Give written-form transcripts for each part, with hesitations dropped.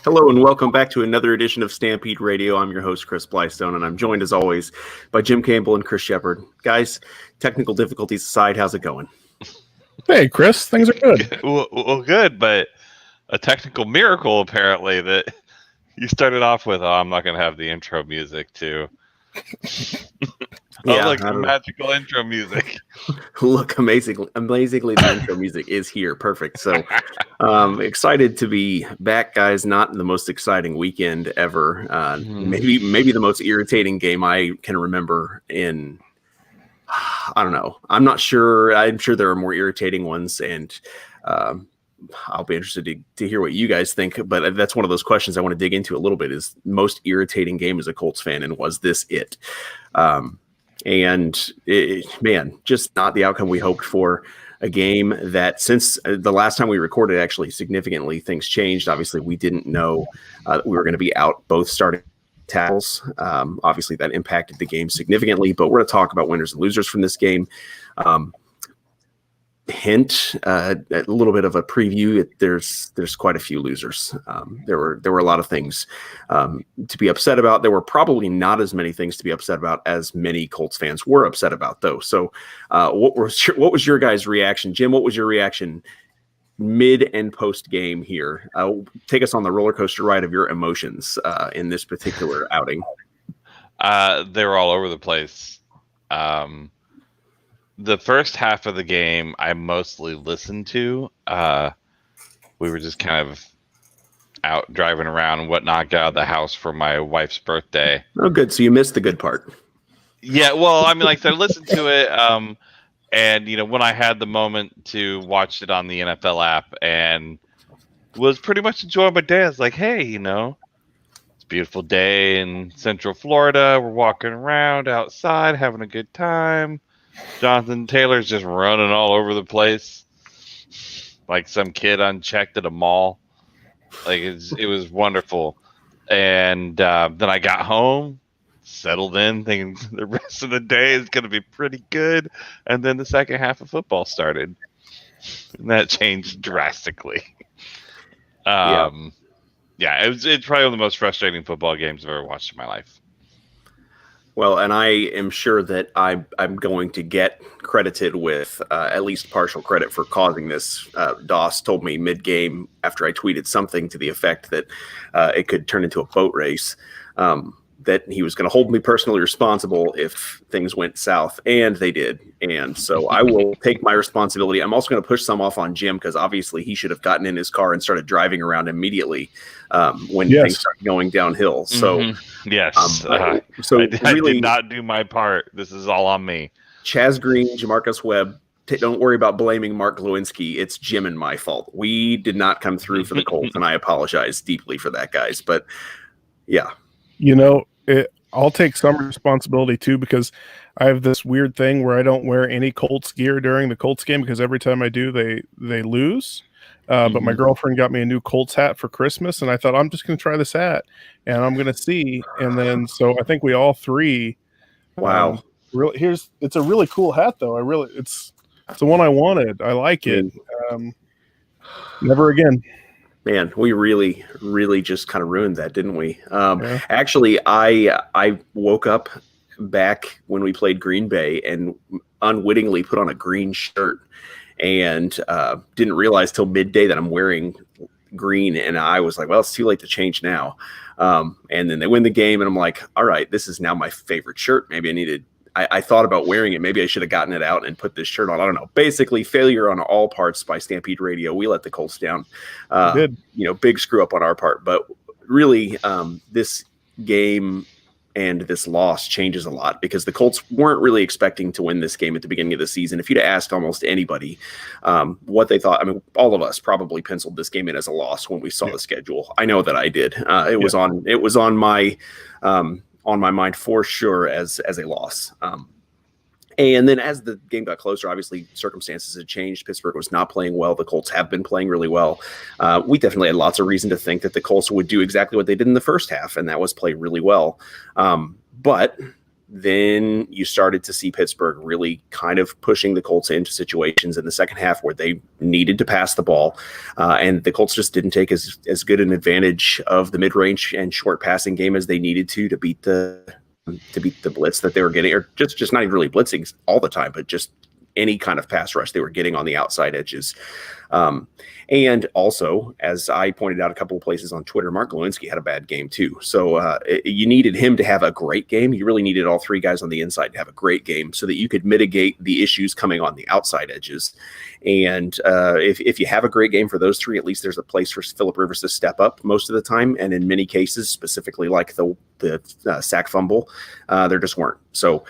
Hello and welcome back to another edition of Stampede Radio. I'm your host, Chris Blystone, and I'm joined as always by Jim Campbell and Chris Shepard. Guys, technical difficulties aside, how's it going? Hey, Chris, things are good. Well, good, but a technical miracle apparently that you started off with, I'm not going to have the intro music too. Yeah, like magical intro music. Look, amazingly, the intro music is here. Perfect. So excited to be back, guys. Not the most exciting weekend ever. Maybe the most irritating game I can remember in, I don't know. I'm not sure. I'm sure there are more irritating ones, and I'll be interested to hear what you guys think. But that's one of those questions I want to dig into a little bit, is most irritating game as a Colts fan, and was this it? Just not the outcome we hoped for. A game that, since the last time we recorded, actually significantly things changed. Obviously, we didn't know that we were going to be out both starting tackles. Obviously, that impacted the game significantly, but we're going to talk about winners and losers from this game. Hint, a little bit of a preview. There's quite a few losers. There were a lot of things to be upset about. There were probably not as many things to be upset about as many Colts fans were upset about, though. So, what was your guys' reaction, Jim? What was your reaction mid and post game here? Take us on the roller coaster ride of your emotions in this particular outing. They were all over the place. The first half of the game, I mostly listened to. We were just kind of out driving around and whatnot, got out of the house for my wife's birthday. Oh, good. So you missed the good part. Yeah, well, I mean, I listened to it, and, when I had the moment to watch it on the NFL app and was pretty much enjoying my day, I was like, hey, it's a beautiful day in Central Florida. We're walking around outside, having a good time. Jonathan Taylor's just running all over the place like some kid unchecked at a mall. Like it was wonderful. And then I got home, settled in, thinking the rest of the day is going to be pretty good. And then the second half of football started, and that changed drastically. It's probably one of the most frustrating football games I've ever watched in my life. Well, and I am sure that I'm going to get credited with at least partial credit for causing this. Doss told me mid-game after I tweeted something to the effect that it could turn into a boat race, that he was going to hold me personally responsible if things went south, and they did. And so I will take my responsibility. I'm also going to push some off on Jim, because obviously he should have gotten in his car and started driving around immediately when things started going downhill. So, yes. I did not do my part. This is all on me. Chaz Green, Jamarcus Webb, don't worry about blaming Mark Lewinsky. It's Jim and my fault. We did not come through for the Colts, and I apologize deeply for that, guys. But yeah. I'll take some responsibility too, because I have this weird thing where I don't wear any Colts gear during the Colts game, because every time I do, they lose. But my girlfriend got me a new Colts hat for Christmas, and I thought, I'm just going to try this hat, and I'm going to see. And then, so I think we all three. Wow. It's a really cool hat, though. It's the one I wanted. I like it. Never again. Man, we really, really just kind of ruined that, didn't we? Actually, I woke up back when we played Green Bay and unwittingly put on a green shirt, and didn't realize till midday that I'm wearing green, and I was like, well, it's too late to change now. And then they win the game, and I'm like, all right, this is now my favorite shirt. Maybe I thought about wearing it. Maybe I should have gotten it out and put this shirt on. I don't know. Basically, failure on all parts by Stampede Radio. We let the Colts down. Big screw up on our part. But really, this game and this loss changes a lot, because the Colts weren't really expecting to win this game at the beginning of the season. If you'd asked almost anybody what they thought, I mean, all of us probably penciled this game in as a loss when we saw the schedule. I know that I did. It was on my on my mind for sure as a loss. And then as the game got closer, obviously circumstances had changed. Pittsburgh was not playing well. The Colts have been playing really well. We definitely had lots of reason to think that the Colts would do exactly what they did in the first half, and that was play really well. But then you started to see Pittsburgh really kind of pushing the Colts into situations in the second half where they needed to pass the ball. And the Colts just didn't take as good an advantage of the mid-range and short passing game as they needed to beat the blitz that they were getting, or just not even really blitzing all the time, but just any kind of pass rush they were getting on the outside edges. And also, as I pointed out a couple of places on Twitter, Mark Glowinski had a bad game too. So you needed him to have a great game. You really needed all three guys on the inside to have a great game so that you could mitigate the issues coming on the outside edges. And if you have a great game for those three, at least there's a place for Phillip Rivers to step up most of the time. And in many cases, specifically like the sack fumble, there just weren't. So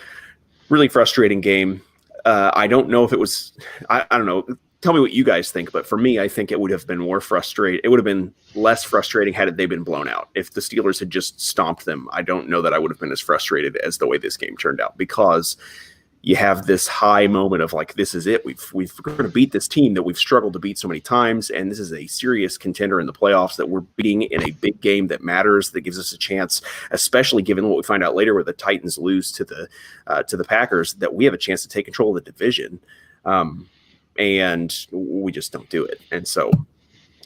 really frustrating game. I don't know if it was, I don't know. Tell me what you guys think, but for me, I think it would have been more frustrating. It would have been less frustrating had they been blown out. If the Steelers had just stomped them, I don't know that I would have been as frustrated as the way this game turned out, because you have this high moment of like, this is it. We've going to beat this team that we've struggled to beat so many times, and this is a serious contender in the playoffs that we're beating in a big game that matters, that gives us a chance, especially given what we find out later where the Titans lose to the Packers, that we have a chance to take control of the division. And we just don't do it. And so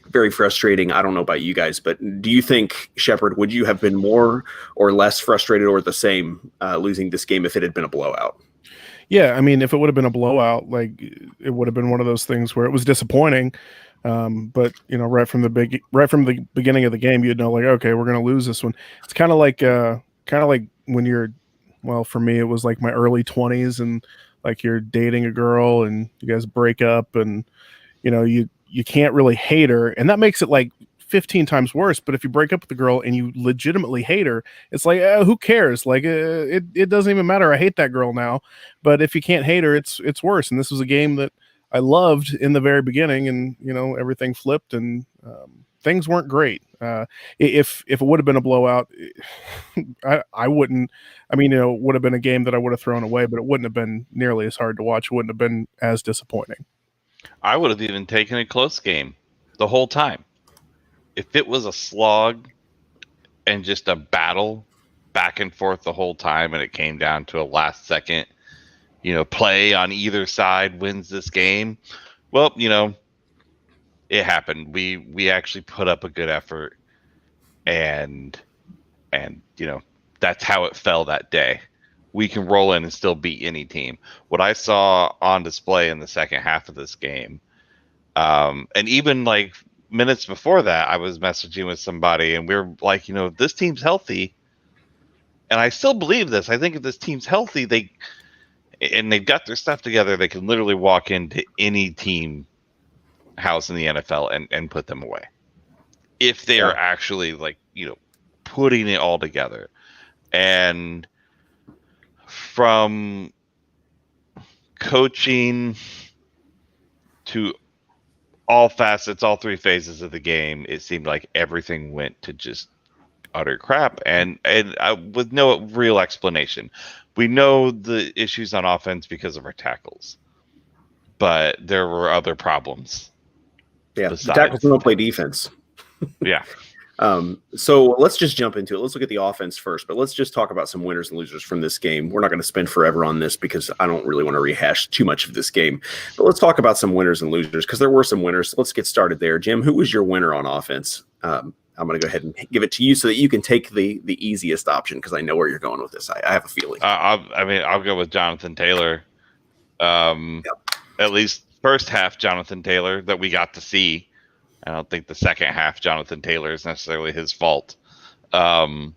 very frustrating. I don't know about you guys, but do you think, Shepard, would you have been more or less frustrated or the same losing this game if it had been a blowout? Yeah, I mean, if it would have been a blowout, like it would have been one of those things where it was disappointing. But right from the beginning of the game, you'd know, like, okay, we're going to lose this one. It's kind of like when you're, well, for me, it was like my early 20s, and like you're dating a girl and you guys break up, and you can't really hate her, and that makes it like 15 times worse. But if you break up with the girl and you legitimately hate her, it's like, who cares? Like it doesn't even matter. I hate that girl now. But if you can't hate her, it's worse. And this was a game that I loved in the very beginning, and everything flipped, and things weren't great. If it would have been a blowout, I wouldn't. I mean, it would have been a game that I would have thrown away, but it wouldn't have been nearly as hard to watch. It wouldn't have been as disappointing. I would have even taken a close game the whole time. If it was a slog and just a battle back and forth the whole time, and it came down to a last second, play on either side wins this game. Well, it happened. We actually put up a good effort, and that's how it fell that day. We can roll in and still beat any team. What I saw on display in the second half of this game, and even like minutes before that, I was messaging with somebody, and we were like, if this team's healthy, and I still believe this. I think if this team's healthy, they've got their stuff together, they can literally walk into any team house in the NFL and put them away. If they are actually putting it all together. And from coaching to all facets, all three phases of the game, it seemed like everything went to just utter crap, and with no real explanation. We know the issues on offense because of our tackles, but there were other problems. Yeah, the tackles don't play defense. Yeah. So let's just jump into it. Let's look at the offense first, but let's just talk about some winners and losers from this game. We're not going to spend forever on this because I don't really want to rehash too much of this game, but let's talk about some winners and losers because there were some winners. Let's get started there. Jim, who was your winner on offense? I'm going to go ahead and give it to you so that you can take the easiest option because I know where you're going with this. I have a feeling. I'll go with Jonathan Taylor. At least first half Jonathan Taylor that we got to see. I don't think the second half Jonathan Taylor is necessarily his fault. And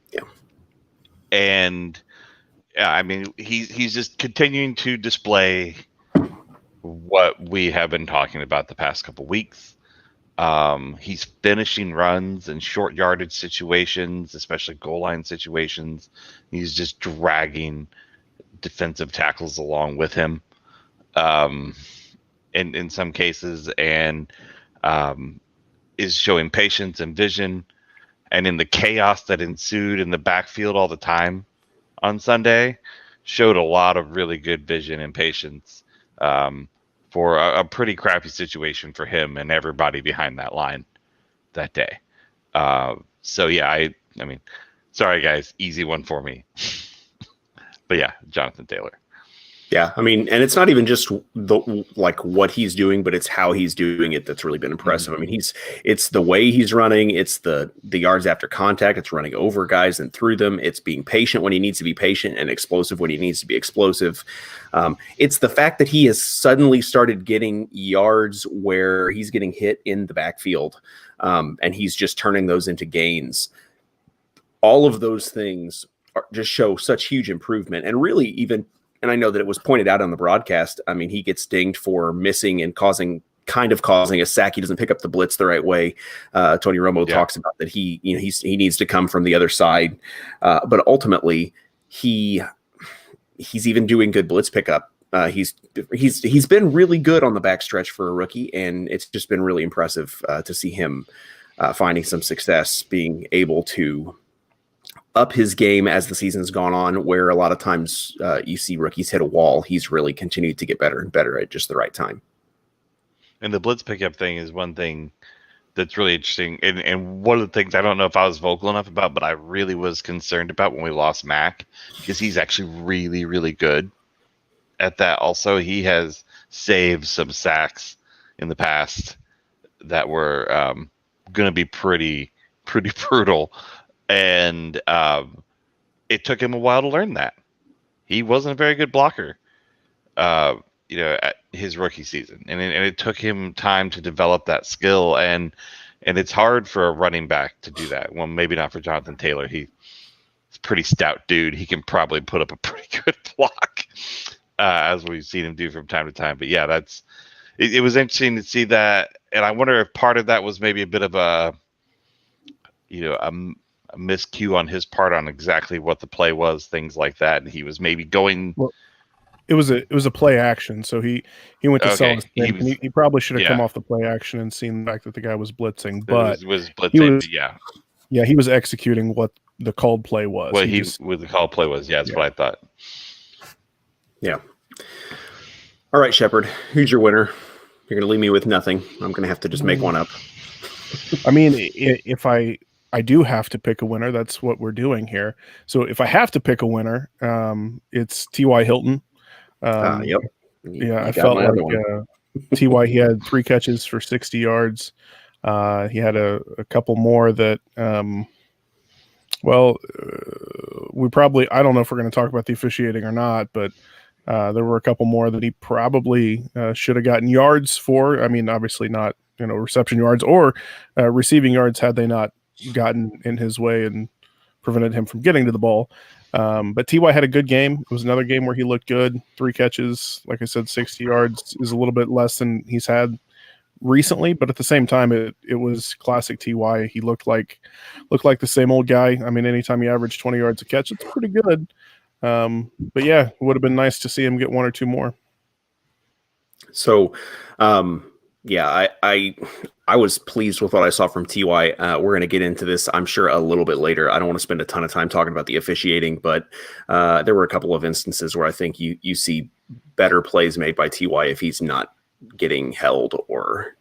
I mean, he's just continuing to display what we have been talking about the past couple weeks. He's finishing runs in short yardage situations, especially goal line situations. He's just dragging defensive tackles along with him in some cases, and is showing patience and vision. And in the chaos that ensued in the backfield all the time, on Sunday showed a lot of really good vision and patience for a pretty crappy situation for him and everybody behind that line that day. So yeah, I mean, sorry guys, easy one for me. But yeah, Jonathan Taylor. Yeah, I mean, and it's not even just what he's doing, but it's how he's doing it that's really been impressive. Mm-hmm. I mean, it's the way he's running, it's the yards after contact, it's running over guys and through them, it's being patient when he needs to be patient and explosive when he needs to be explosive. It's the fact that he has suddenly started getting yards where he's getting hit in the backfield, and he's just turning those into gains. All of those things just show such huge improvement, and really even. And I know that it was pointed out on the broadcast. I mean, he gets dinged for missing and causing a sack. He doesn't pick up the blitz the right way. Tony Romo talks about that. He needs to come from the other side. But ultimately, he's even doing good blitz pickup. He's been really good on the backstretch for a rookie, and it's just been really impressive to see him finding some success, being able to up his game as the season's gone on, where a lot of times you see rookies hit a wall. He's really continued to get better and better at just the right time. And the blitz pickup thing is one thing that's really interesting. And one of the things I don't know if I was vocal enough about, but I really was concerned about when we lost Mac, because he's actually really, really good at that. Also, he has saved some sacks in the past that were going to be pretty brutal. And it took him a while to learn that. He wasn't a very good blocker, at his rookie season, and it took him time to develop that skill. And it's hard for a running back to do that. Well, maybe not for Jonathan Taylor. He's a pretty stout dude. He can probably put up a pretty good block, as we've seen him do from time to time. But yeah, it was interesting to see that. And I wonder if part of that was maybe a bit of a miscue on his part on exactly what the play was, things like that. And he was maybe going. Well, it was a play action, so he went to sell his thing. He probably should have come off the play action and seen the fact that the guy was blitzing. But he was blitzing. He was executing what the called play was. What the called play was. Yeah, that's what I thought. Yeah. All right, Shepard, who's your winner? You're going to leave me with nothing. I'm going to have to just make one up. I mean, if I do have to pick a winner, that's what we're doing here. So if I have to pick a winner, it's T.Y. Hilton. Yep. Yeah, I felt like T.Y. he had 3 catches for 60 yards. He had a couple more that, we probably, I don't know if we're going to talk about the officiating or not, but there were a couple more that he probably should have gotten yards for. I mean, obviously not, reception yards or receiving yards had they not gotten in his way and prevented him from getting to the ball. But T.Y. had a good game. It was another game where he looked good. 3 catches, like I said, 60 yards is a little bit less than he's had recently, but at the same time, it was classic T.Y. He looked like the same old guy. I mean, anytime he averaged 20 yards a catch, it's pretty good. But yeah, it would have been nice to see him get 1 or 2 more. So, I was pleased with what I saw from T.Y. We're going to get into this, I'm sure, a little bit later. I don't want to spend a ton of time talking about the officiating, but there were a couple of instances where I think you see better plays made by T.Y. if he's not getting held or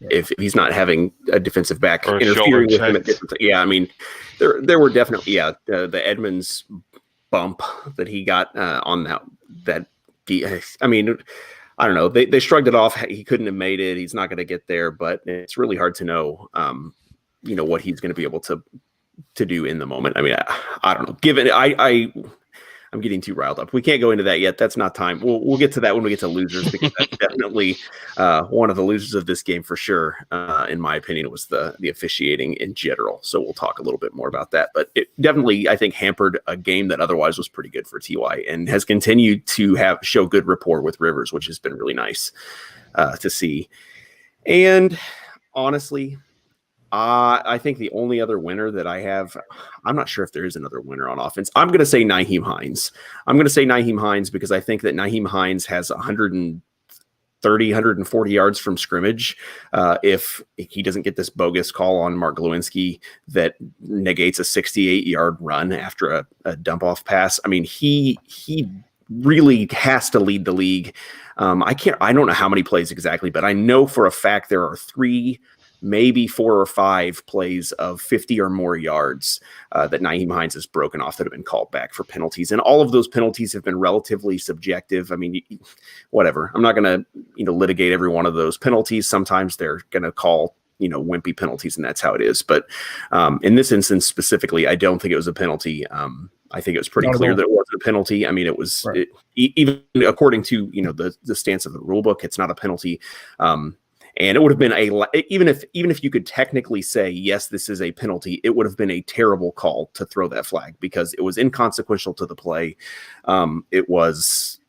if he's not having a defensive back or interfering with him at different. Yeah, I mean, there were definitely the Edmonds bump that he got on that. I mean, I don't know. They shrugged it off. He couldn't have made it. He's not going to get there, but it's really hard to know, what he's going to be able to do in the moment. I mean, I don't know. Given I'm getting too riled up. We can't go into that yet. That's not time. We'll get to that when we get to losers, because that's definitely one of the losers of this game for sure. In my opinion, was the officiating in general. So we'll talk a little bit more about that. But it definitely, I think, hampered a game that otherwise was pretty good for T.Y. and has continued to show good rapport with Rivers, which has been really nice to see. And honestly, I think the only other winner that I have, I'm not sure if there is another winner on offense. I'm going to say Nyheim Hines. I'm going to say Nyheim Hines because I think that Nyheim Hines has 140 yards from scrimmage if he doesn't get this bogus call on Mark Glowinski that negates a 68-yard run after a dump-off pass. I mean, he really has to lead the league. I don't know how many plays exactly, but I know for a fact there are 3, maybe 4 or 5 plays of 50 or more yards that Nyheim Hines has broken off that have been called back for penalties. And all of those penalties have been relatively subjective. I mean, whatever. I'm not going to, litigate every one of those penalties. Sometimes they're going to call, wimpy penalties, and that's how it is. But in this instance specifically, I don't think it was a penalty. I think it was pretty clear that it wasn't a penalty. I mean, it was right. Even according to, the stance of the rule book, it's not a penalty. And it would have been even if you could technically say, yes, this is a penalty, it would have been a terrible call to throw that flag because it was inconsequential to the play. It was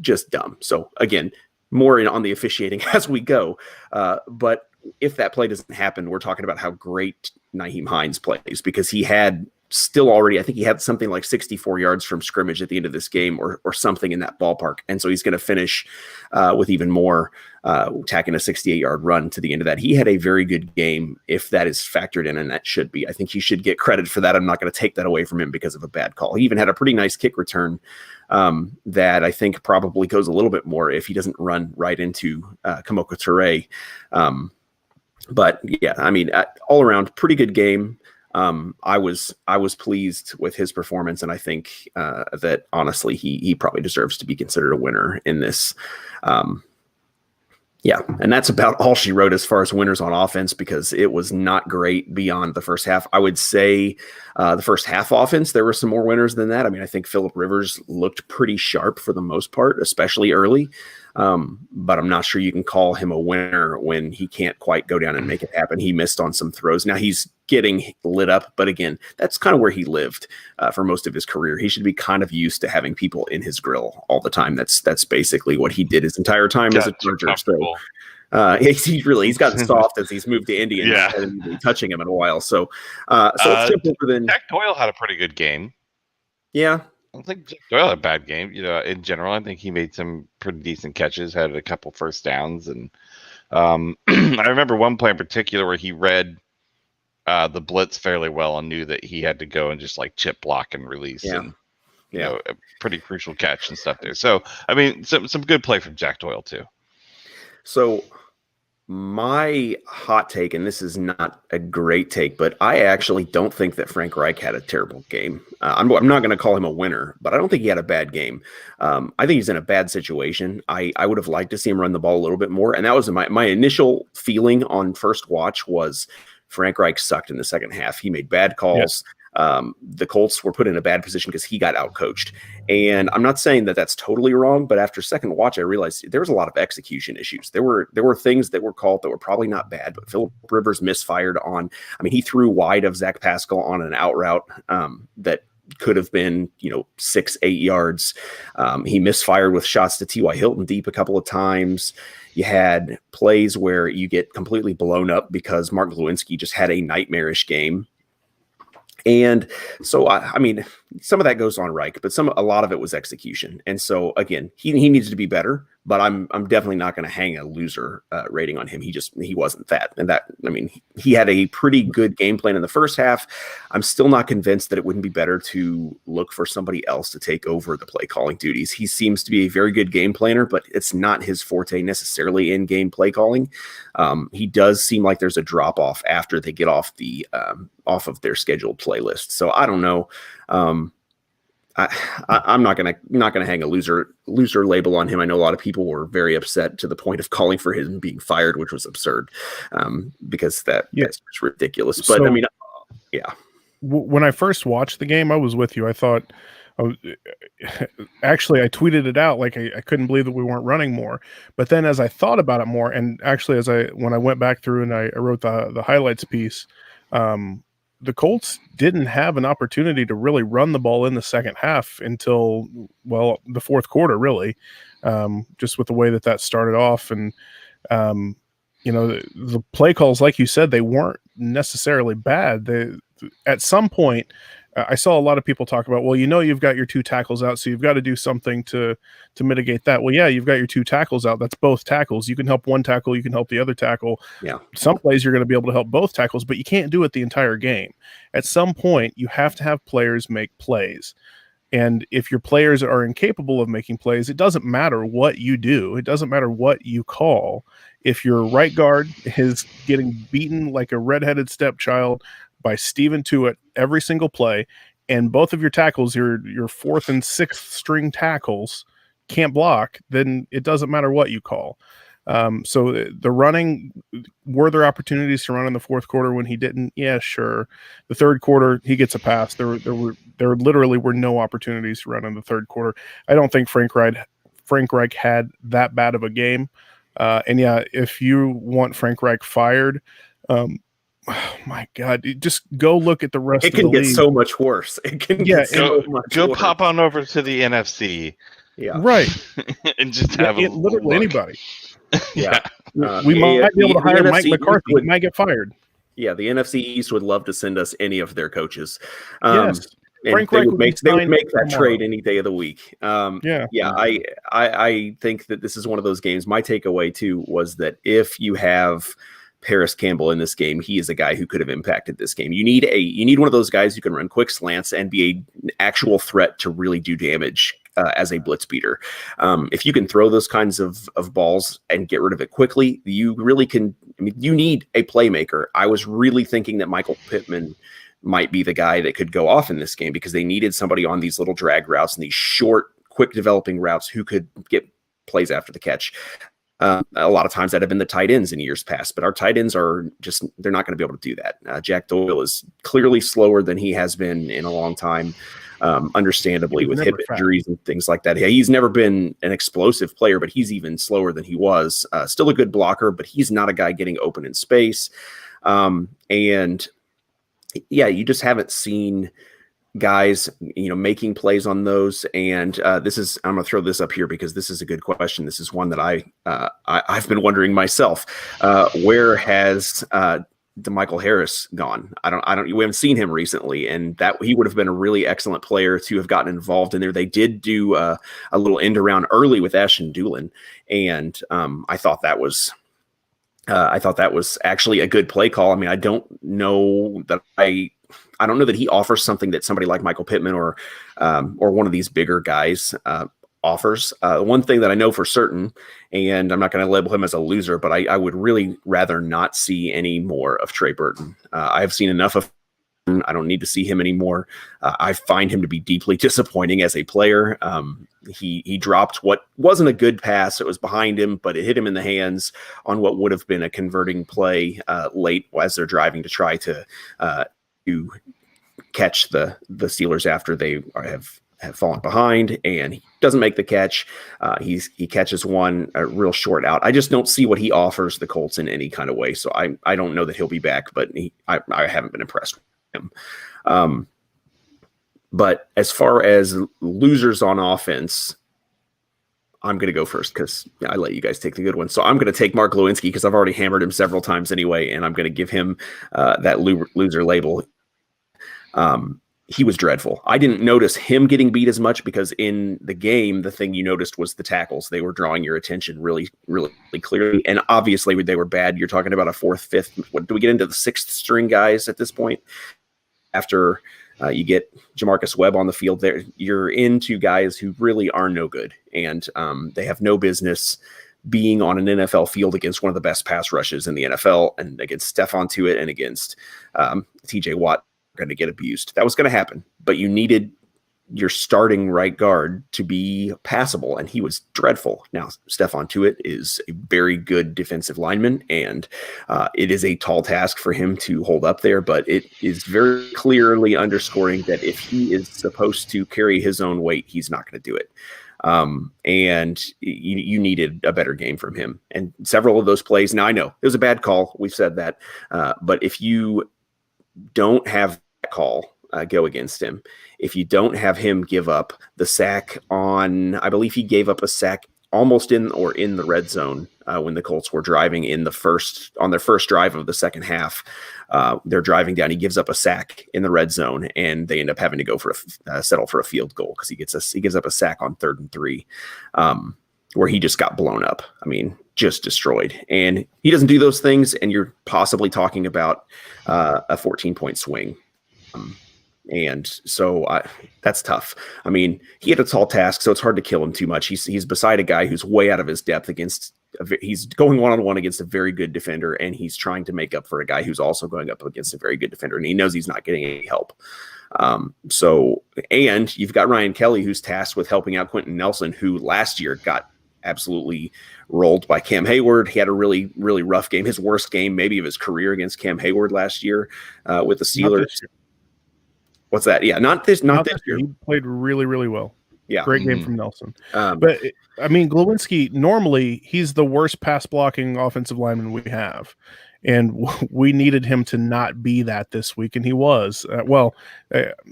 just dumb. So again, more on the officiating as we go. But if that play doesn't happen, we're talking about how great Nyheim Hines plays because he had I think he had something like 64 yards from scrimmage at the end of this game or something in that ballpark. And so he's going to finish with even more, tacking a 68-yard run to the end of that. He had a very good game if that is factored in, and that should be. I think he should get credit for that. I'm not going to take that away from him because of a bad call. He even had a pretty nice kick return that I think probably goes a little bit more if he doesn't run right into Kamoko Toure. But yeah, I mean, all around, pretty good game. I was pleased with his performance, and I think that honestly he probably deserves to be considered a winner in this. Yeah, and that's about all she wrote as far as winners on offense because it was not great beyond the first half. I would say the first half offense, there were some more winners than that. I mean, I think Phillip Rivers looked pretty sharp for the most part, especially early. But I'm not sure you can call him a winner when he can't quite go down and make it happen. He missed on some throws. Now he's getting lit up, but again, that's kind of where he lived for most of his career. He should be kind of used to having people in his grill all the time. That's basically what he did his entire time as a Charger. So he's gotten soft as he's moved to Indy and hasn't been touching him in a while. So it's simple for then. Jack Doyle had a pretty good game. Yeah. I don't think Jack Doyle had a bad game. In general, I think he made some pretty decent catches, had a couple first downs, and I remember one play in particular where he read the blitz fairly well and knew that he had to go and just like chip block and release. Yeah. And, a pretty crucial catch and stuff there. So, I mean, some good play from Jack Doyle too. So my hot take, and this is not a great take, but I actually don't think that Frank Reich had a terrible game. I'm not going to call him a winner, but I don't think he had a bad game. I think he's in a bad situation. I would have liked to see him run the ball a little bit more. And that was my initial feeling on first watch was Frank Reich sucked in the second half. He made bad calls. Yes. The Colts were put in a bad position because he got outcoached. And I'm not saying that that's totally wrong, but after second watch, I realized there was a lot of execution issues. There were things that were called that were probably not bad, but Phillip Rivers misfired on. I mean, he threw wide of Zach Pascal on an out route that could have been 6-8 yards. He misfired with shots to T.Y. Hilton deep a couple of times. You had plays where you get completely blown up because Mark Glowinski just had a nightmarish game. And so, I mean, some of that goes on Reich, but a lot of it was execution. And so, again, he needs to be better, but I'm definitely not going to hang a loser rating on him. He wasn't that. And that, I mean, he had a pretty good game plan in the first half. I'm still not convinced that it wouldn't be better to look for somebody else to take over the play calling duties. He seems to be a very good game planner, but it's not his forte necessarily in game play calling. He does seem like there's a drop off after they get off of their scheduled playlist. So I don't know. I'm not gonna hang a loser label on him. I know a lot of people were very upset to the point of calling for him being fired, which was absurd because that's ridiculous. But so, I mean, yeah. When I first watched the game, I was with you. I thought, actually, I tweeted it out like I couldn't believe that we weren't running more. But then as I thought about it more, and actually when I went back through and I wrote the highlights piece, the Colts didn't have an opportunity to really run the ball in the second half until, the fourth quarter, really, just with the way that started off. And, the play calls, like you said, they weren't necessarily bad. At some point, I saw a lot of people talk about, well, you've got your 2 tackles out, so you've got to do something to mitigate that. Well, yeah, you've got your 2 tackles out. That's both tackles. You can help one tackle, you can help the other tackle. Yeah. Some plays you're going to be able to help both tackles, but you can't do it the entire game. At some point, you have to have players make plays. And if your players are incapable of making plays, it doesn't matter what you do. It doesn't matter what you call. If your right guard is getting beaten like a redheaded stepchild by Steven Tuitt every single play, and both of your tackles, your 4th and 6th string tackles, can't block, then it doesn't matter what you call. So the running, were there opportunities to run in the 4th quarter when he didn't? Yeah, sure. The 3rd quarter, he gets a pass. There literally were no opportunities to run in the 3rd quarter. I don't think Frank Reich had that bad of a game. And yeah, if you want Frank Reich fired, oh my God, just go look at the rest of the league. It can get so much worse. It can get so much go worse. Pop on over to the NFC. Yeah. Right. And just have literally anybody. Yeah. We might be able to hire Mike McCarthy. He might get fired. Yeah, the NFC East would love to send us any of their coaches. Yes. Frank Reich would make that trade any day of the week. I think that this is one of those games. My takeaway too was that if you have Paris Campbell in this game, he is a guy who could have impacted this game. You need one of those guys who can run quick slants and be an actual threat to really do damage as a blitz beater. If you can throw those kinds of balls and get rid of it quickly, you really can. I mean, you need a playmaker. I was really thinking that Michael Pittman might be the guy that could go off in this game because they needed somebody on these little drag routes and these short, quick developing routes who could get plays after the catch. A lot of times that have been the tight ends in years past, but our tight ends they're not going to be able to do that. Jack Doyle is clearly slower than he has been in a long time, understandably with hip injuries and things like that. He's never been an explosive player, but he's even slower than he was. Still a good blocker, but he's not a guy getting open in space. And yeah, you just haven't seen guys, making plays on those. And I'm going to throw this up here because this is a good question. This is one that I've been wondering myself. Where has DeMichael Harris gone? We haven't seen him recently, and that he would have been a really excellent player to have gotten involved in there. They did do a little end around early with Ashton Doolin, and I thought that was actually a good play call. I mean, I don't know that he offers something that somebody like Michael Pittman or one of these bigger guys offers. One thing that I know for certain, and I'm not going to label him as a loser, but I would really rather not see any more of Trey Burton. I have seen enough of him. I don't need to see him anymore. I find him to be deeply disappointing as a player. He dropped what wasn't a good pass. It was behind him, but it hit him in the hands on what would have been a converting play late as they're driving to try to catch the Steelers after they have fallen behind, and he doesn't make the catch. He catches one real short out. I just don't see what he offers the Colts in any kind of way. So I don't know that he'll be back, but I haven't been impressed with him. But as far as losers on offense, I'm going to go first because I let you guys take the good one. So I'm going to take Mark Lewinsky because I've already hammered him several times anyway, and I'm going to give him that loser label. He was dreadful. I didn't notice him getting beat as much because in the game, the thing you noticed was the tackles. They were drawing your attention really, really clearly. And obviously they were bad. You're talking about a 4th, 5th. What do we get into the 6th string guys at this point? After you get Jamarcus Webb on the field there, you're into guys who really are no good. And they have no business being on an NFL field against one of the best pass rushes in the NFL and against Stephon Tuitt and against TJ Watt. Going to get abused. That was going to happen, but you needed your starting right guard to be passable, and he was dreadful. Now, Stephon Tuitt is a very good defensive lineman, and it is a tall task for him to hold up there, but it is very clearly underscoring that if he is supposed to carry his own weight, he's not going to do it. And you needed a better game from him. And several of those plays, now I know it was a bad call. We've said that, but if you don't have that call go against him, if you don't have him give up the sack on, I believe he gave up a sack almost in the red zone when the Colts were driving on their first drive of the second half. They're driving down. He gives up a sack in the red zone, and they end up having to go for settle for a field goal because he gives up a sack on 3rd and 3, where he just got blown up. I mean, just destroyed. And he doesn't do those things, and you're possibly talking about a 14-point swing. And so that's tough. I mean, he had a tall task, so it's hard to kill him too much. He's beside a guy who's way out of his depth he's going one-on-one against a very good defender, and he's trying to make up for a guy who's also going up against a very good defender, and he knows he's not getting any help. And you've got Ryan Kelly, who's tasked with helping out Quentin Nelson, who last year got absolutely rolled by Cam Hayward. He had a really, really rough game, his worst game maybe of his career against Cam Hayward last year with the Steelers. What's that? Yeah, not this year. He played really, really well. Yeah. Great game from Nelson. But, I mean, Glowinski, normally he's the worst pass blocking offensive lineman we have. And we needed him to not be that this week, and he was.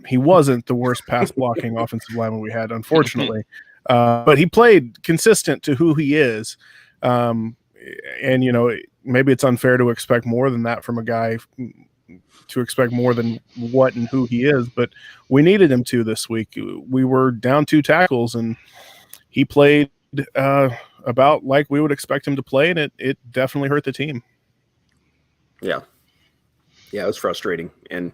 He wasn't the worst pass blocking offensive lineman we had, unfortunately. But he played consistent to who he is. And, maybe it's unfair to expect more than that from a guy, to expect more than what and who he is, but we needed him to this week. We were down 2 tackles, and he played about like we would expect him to play, and it definitely hurt the team. Yeah, it was frustrating, and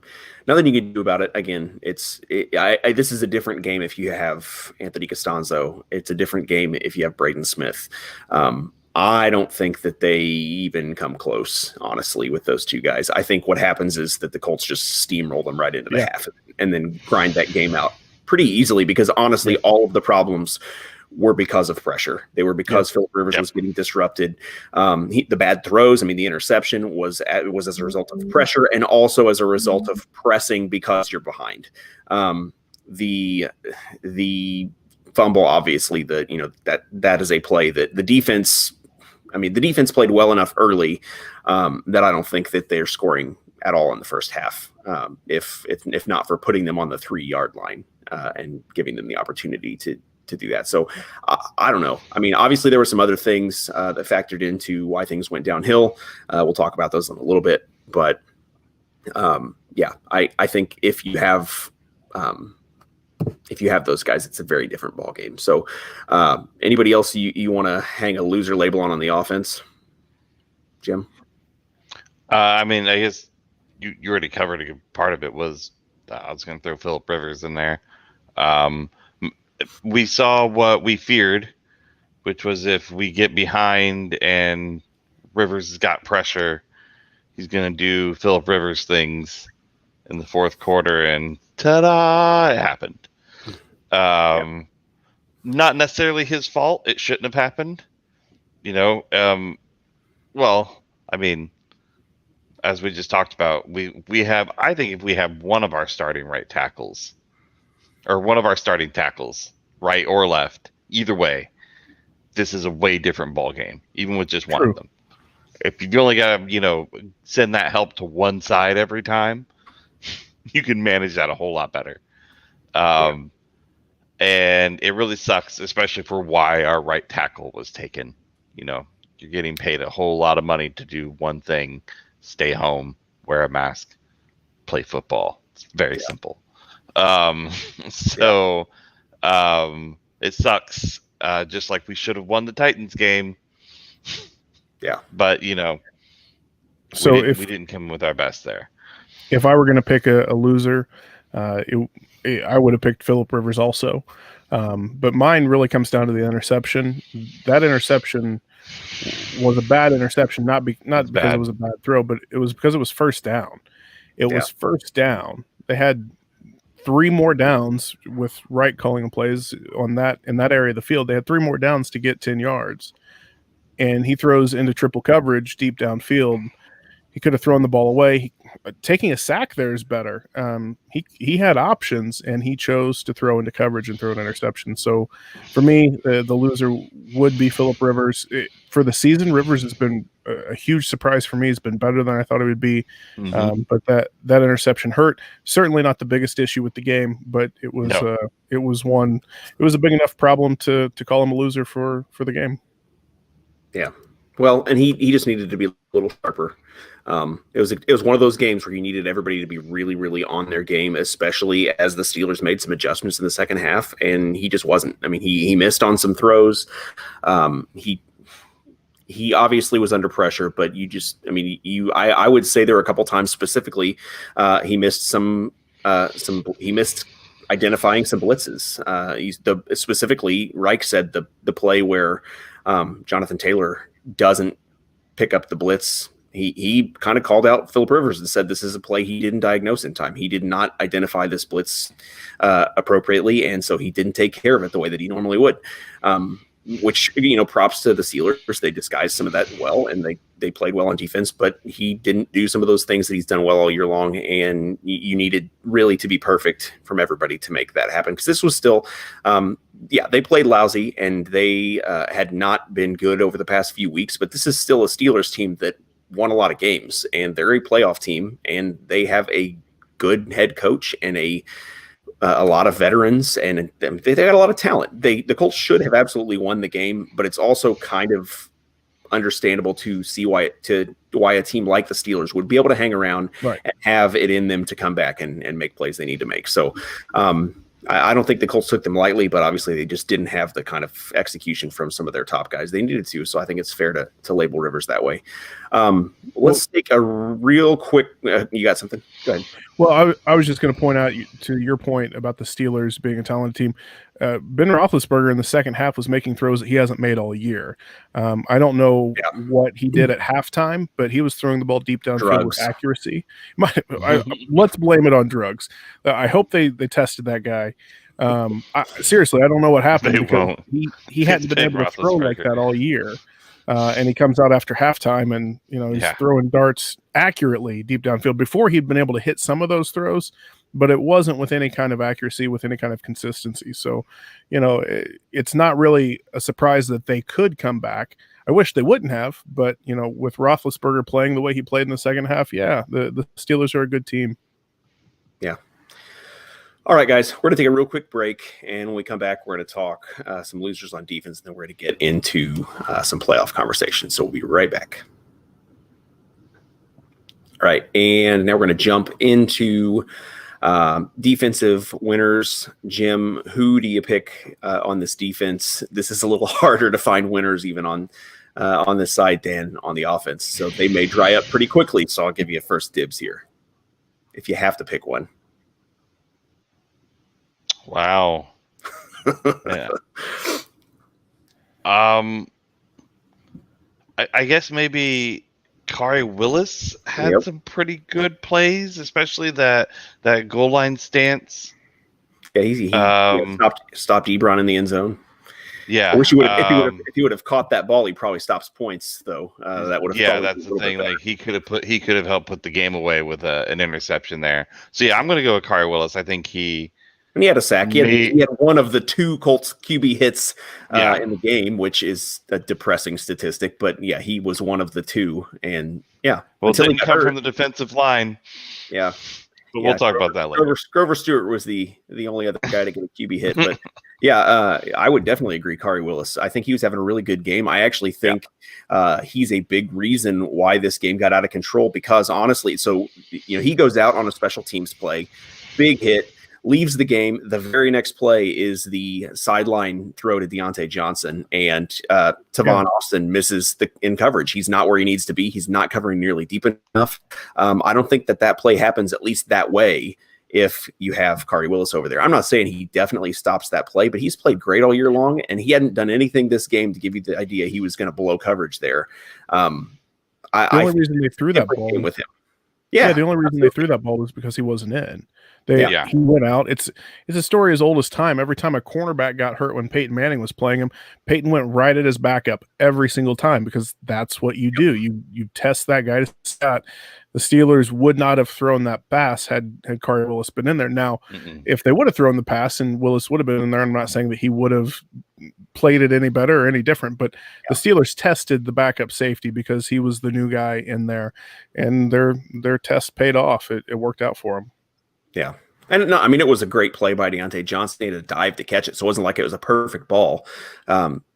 nothing you can do about it. Again, this is a different game if you have Anthony Costanzo. It's a different game if you have Braden Smith. I don't think that they even come close, honestly, with those two guys. I think what happens is that the Colts just steamroll them right into the half and then grind that game out pretty easily, because honestly, all of the problems were because of pressure. They were because Philip Rivers was getting disrupted. The bad throws, I mean, the interception was as a result of pressure, and also as a result of pressing because you're behind. The fumble, obviously, that is a play that the defense played well enough early that I don't think that they're scoring at all in the first half, if not for putting them on the 3-yard line and giving them the opportunity to do that. So I don't know. I mean, obviously there were some other things that factored into why things went downhill. We'll talk about those in a little bit, but I think if you have those guys, it's a very different ball game. So anybody else you want to hang a loser label on the offense, Jim? I mean, I guess you already covered a part of it. Was I was going to throw Philip Rivers in there. We saw what we feared, which was if we get behind and Rivers has got pressure, he's going to do Philip Rivers things in the fourth quarter, and ta-da, it happened. Not necessarily his fault. It shouldn't have happened. Well, I mean, as we just talked about, I think if we have one of our starting right tackles, or one of our starting tackles, right or left, either way, this is a way different ball game, even with just one of them. If you only got to, send that help to one side every time, you can manage that a whole lot better. And it really sucks, especially for why our right tackle was taken. You're getting paid a whole lot of money to do one thing: stay home, wear a mask, play football. It's very simple. It sucks. Just like we should have won the Titans game. Yeah. But, we didn't come with our best there. If I were going to pick a loser, I would have picked Philip Rivers also. But mine really comes down to the interception. That interception was a bad interception, not because it was a bad throw, but it was because it was first down. It was first down. They had 3 more downs with Wright calling plays in that area of the field. They had 3 more downs to get 10 yards. And he throws into triple coverage deep downfield. He could have thrown the ball away. Taking a sack there is better. He had options, and he chose to throw into coverage and throw an interception. So for me, the loser would be Philip Rivers. For the season, Rivers has been a huge surprise for me. He's been better than I thought he would be. Mm-hmm. But that interception hurt. Certainly not the biggest issue with the game, but it was it was a big enough problem to call him a loser for the game. Yeah. Well, and he just needed to be a little sharper. It was one of those games where you needed everybody to be really, really on their game, especially as the Steelers made some adjustments in the second half, and he just wasn't. I mean, he missed on some throws. He obviously was under pressure, but I would say there were a couple times specifically he missed he missed identifying some blitzes. Specifically, Reich said the play where Jonathan Taylor doesn't pick up the blitz. He kind of called out Phillip Rivers and said this is a play he didn't diagnose in time. He did not identify this blitz appropriately, and so he didn't take care of it the way that he normally would. Which, props to the Steelers. They disguised some of that well, and they played well on defense, but he didn't do some of those things that he's done well all year long, and you needed really to be perfect from everybody to make that happen. Because this was still, they played lousy, and they had not been good over the past few weeks, but this is still a Steelers team that won a lot of games, and they're a playoff team, and they have a good head coach and a lot of veterans, and they got a lot of talent. The Colts should have absolutely won the game, but it's also kind of understandable to see why a team like the Steelers would be able to hang around and have it in them to come back and make plays they need to make. So I don't think the Colts took them lightly, but obviously they just didn't have the kind of execution from some of their top guys they needed to. So I think it's fair to label Rivers that way. Let's take a real quick. You got something? Go ahead. Well, I was just going to point out to your point about the Steelers being a talented team. Ben Roethlisberger in the second half was making throws that he hasn't made all year. I don't know what he did at halftime, but he was throwing the ball deep downfield with accuracy. Let's blame it on drugs. I hope they tested that guy. Seriously, I don't know what happened because he hadn't been able to throw like that all year. And he comes out after halftime and, he's throwing darts accurately deep downfield. Before he'd been able to hit some of those throws, but it wasn't with any kind of accuracy, with any kind of consistency. So, it's not really a surprise that they could come back. I wish they wouldn't have, but, with Roethlisberger playing the way he played in the second half, the Steelers are a good team. Yeah. All right, guys, we're going to take a real quick break, and when we come back, we're going to talk some losers on defense, and then we're going to get into some playoff conversations. So we'll be right back. All right, and now we're going to jump into defensive winners. Jim, who do you pick on this defense? This is a little harder to find winners even on this side than on the offense. So they may dry up pretty quickly, so I'll give you a first dibs here if you have to pick one. Wow. Yeah. I guess maybe Kari Willis had some pretty good plays, especially that goal line stance. Yeah, he stopped Ebron in the end zone. Yeah, I wish if he would have caught that ball, he probably stops points though. That would have. Yeah, that's the thing. Like he could have helped put the game away with an interception there. So yeah, I'm going to go with Kari Willis. I think he had a sack. He had one of the two Colts QB hits in the game, which is a depressing statistic. But yeah, he was one of the two, and well, it didn't come from the defensive line. Yeah. But we'll talk about that later. Grover Stewart was the only other guy to get a QB hit. But I would definitely agree. Kari Willis. I think he was having a really good game. I actually think he's a big reason why this game got out of control because honestly, so he goes out on a special teams play, big hit, leaves the game. The very next play is the sideline throw to Deontay Johnson, and Tavon Austin misses in coverage. He's not where he needs to be. He's not covering nearly deep enough. I don't think that play happens at least that way if you have Kari Willis over there. I'm not saying he definitely stops that play, but he's played great all year long, and he hadn't done anything this game to give you the idea he was going to blow coverage there. The only reason they threw that ball with him. Yeah, the only reason they threw that ball was because he wasn't in. He went out. It's a story as old as time. Every time a cornerback got hurt when Peyton Manning was playing him, Peyton went right at his backup every single time because that's what you do. You test that guy to stat. The Steelers would not have thrown that pass had Kari Willis been in there. Now, if they would have thrown the pass and Willis would have been in there, I'm not saying that he would have played it any better or any different, but the Steelers tested the backup safety because he was the new guy in there, and their test paid off. It worked out for him. Yeah. And no, I mean, it was a great play by Deontay Johnson. He had a dive to catch it, so it wasn't like it was a perfect ball.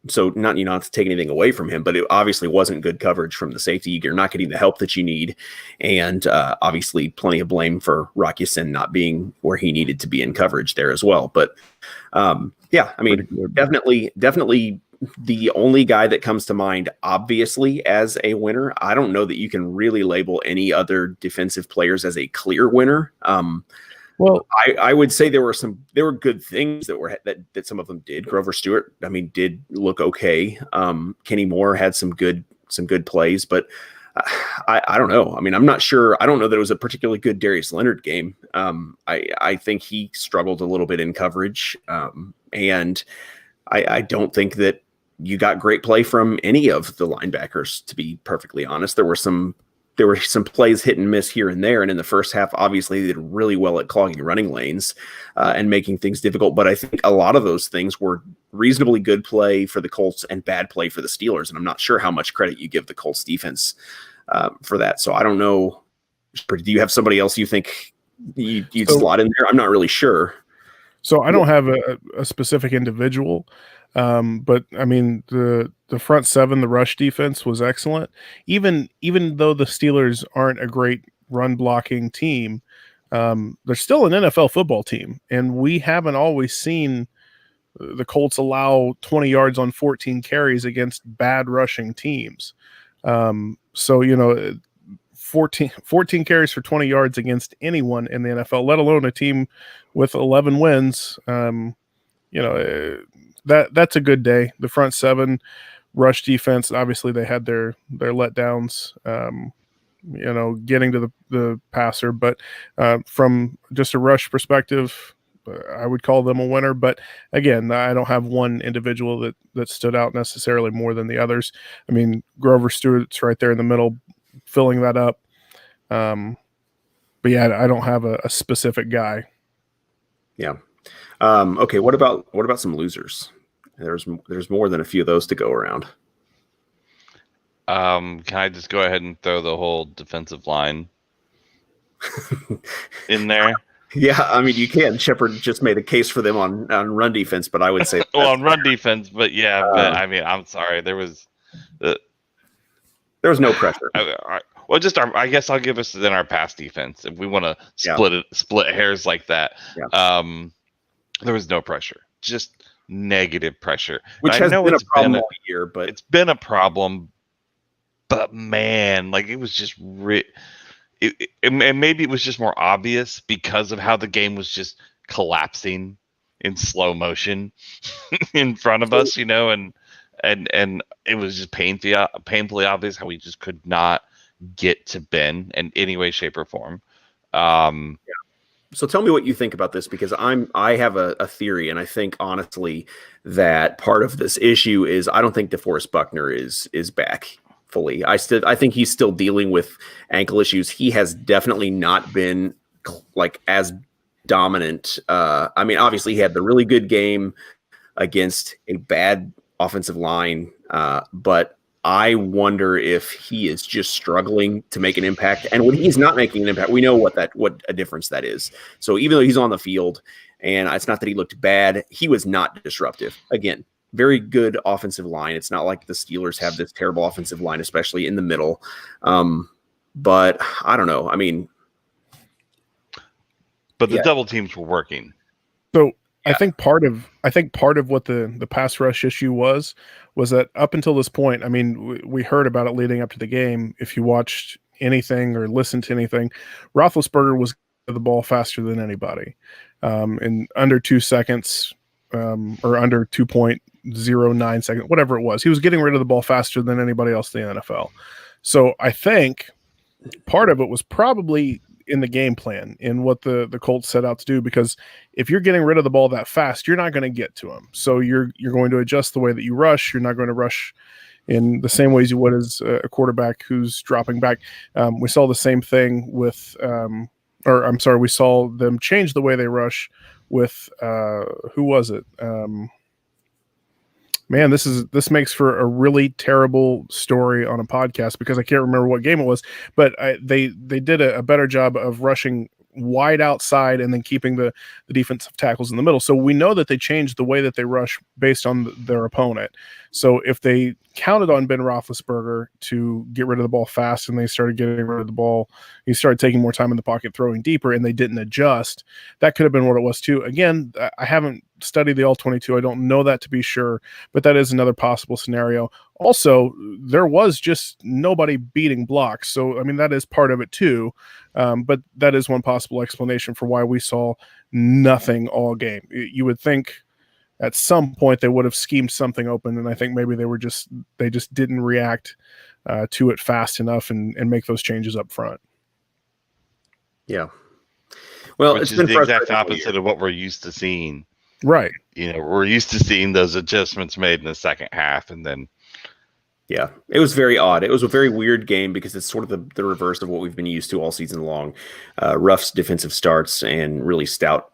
So not to take anything away from him, but it obviously wasn't good coverage from the safety. You're not getting the help that you need, and obviously plenty of blame for Rocky Sin not being where he needed to be in coverage there as well. But yeah, I mean, definitely the only guy that comes to mind, obviously, as a winner. I don't know that you can really label any other defensive players as a clear winner. Well, I would say there were good things that some of them did. Grover Stewart, I mean, did look okay. Kenny Moore had some good plays, but I don't know. I mean, I'm not sure. I don't know that it was a particularly good Darius Leonard game. I think he struggled a little bit in coverage, and I don't think that you got great play from any of the linebackers, to be perfectly honest. There were some plays hit and miss here and there. And in the first half, obviously, they did really well at clogging running lanes and making things difficult. But I think a lot of those things were reasonably good play for the Colts and bad play for the Steelers. And I'm not sure how much credit you give the Colts defense for that. So I don't know. Do you have somebody else you think you'd slot in there? I'm not really sure. So I don't have a specific individual. But I mean, the front seven, the rush defense was excellent. Even though the Steelers aren't a great run blocking team, they're still an NFL football team, and we haven't always seen the Colts allow 20 yards on 14 carries against bad rushing teams. So 14 carries for 20 yards against anyone in the NFL, let alone a team with 11 wins. That's a good day. The front seven rush defense, obviously they had their letdowns, getting to the passer, but from just a rush perspective, I would call them a winner. But again, I don't have one individual that stood out necessarily more than the others. I mean, Grover Stewart's right there in the middle, filling that up. But yeah, I don't have a specific guy. Yeah. Okay. What about some losers? There's more than a few of those to go around. Can I just go ahead and throw the whole defensive line in there? Yeah, I mean, you can. Shepard just made a case for them on run defense, but I would say on run defense. But yeah, but I mean, I'm sorry, there was no pressure. Well, I guess I'll give us then our pass defense if we want to split hairs like that. Yeah. There was no pressure, just negative pressure, which has been a problem all year. But it's been a problem. But man, like it was just and maybe it was just more obvious because of how the game was just collapsing in slow motion in front of us, and it was just painfully obvious how we just could not get to Ben in any way, shape, or form. So tell me what you think about this, because I have a theory, and I think honestly that part of this issue is I don't think DeForest Buckner is back fully. I think he's still dealing with ankle issues. He has definitely not been like as dominant. I mean, obviously he had the really good game against a bad offensive line, but I wonder if he is just struggling to make an impact. And when he's not making an impact, we know what a difference that is. So even though he's on the field, and it's not that he looked bad, he was not disruptive. Again, very good offensive line. It's not like the Steelers have this terrible offensive line, especially in the middle. But I don't know. I mean, but the double teams were working. So yeah. I think part of what the pass rush issue was that up until this point, I mean, we heard about it leading up to the game. If you watched anything or listened to anything, Roethlisberger was the ball faster than anybody, in under 2 seconds, or under 2.09 seconds, whatever it was. He was getting rid of the ball faster than anybody else in the NFL. So I think part of it was probably in the game plan, in what the Colts set out to do, because if you're getting rid of the ball that fast, you're not going to get to him. So you're going to adjust the way that you rush. You're not going to rush in the same ways you would as a quarterback who's dropping back. We saw the same thing with, we saw them change the way they rush with, who was it? Man, this makes for a really terrible story on a podcast, because I can't remember what game it was, but they did a better job of rushing wide outside and then keeping the defensive tackles in the middle. So we know that they changed the way that they rush based on their opponent. So if they counted on Ben Roethlisberger to get rid of the ball fast and they started getting rid of the ball, he started taking more time in the pocket, throwing deeper, and they didn't adjust, that could have been what it was too. Again, I haven't studied the All-22. I don't know that to be sure, but that is another possible scenario. Also, there was just nobody beating blocks. So, I mean, that is part of it too. But that is one possible explanation for why we saw nothing all game. You would think at some point they would have schemed something open, and I think maybe they just didn't react to it fast enough and make those changes up front. Yeah. Well, which is the exact opposite of what we're used to seeing. Right. We're used to seeing those adjustments made in the second half, and then. Yeah, it was very odd. It was a very weird game because it's sort of the reverse of what we've been used to all season long. Rough defensive starts and really stout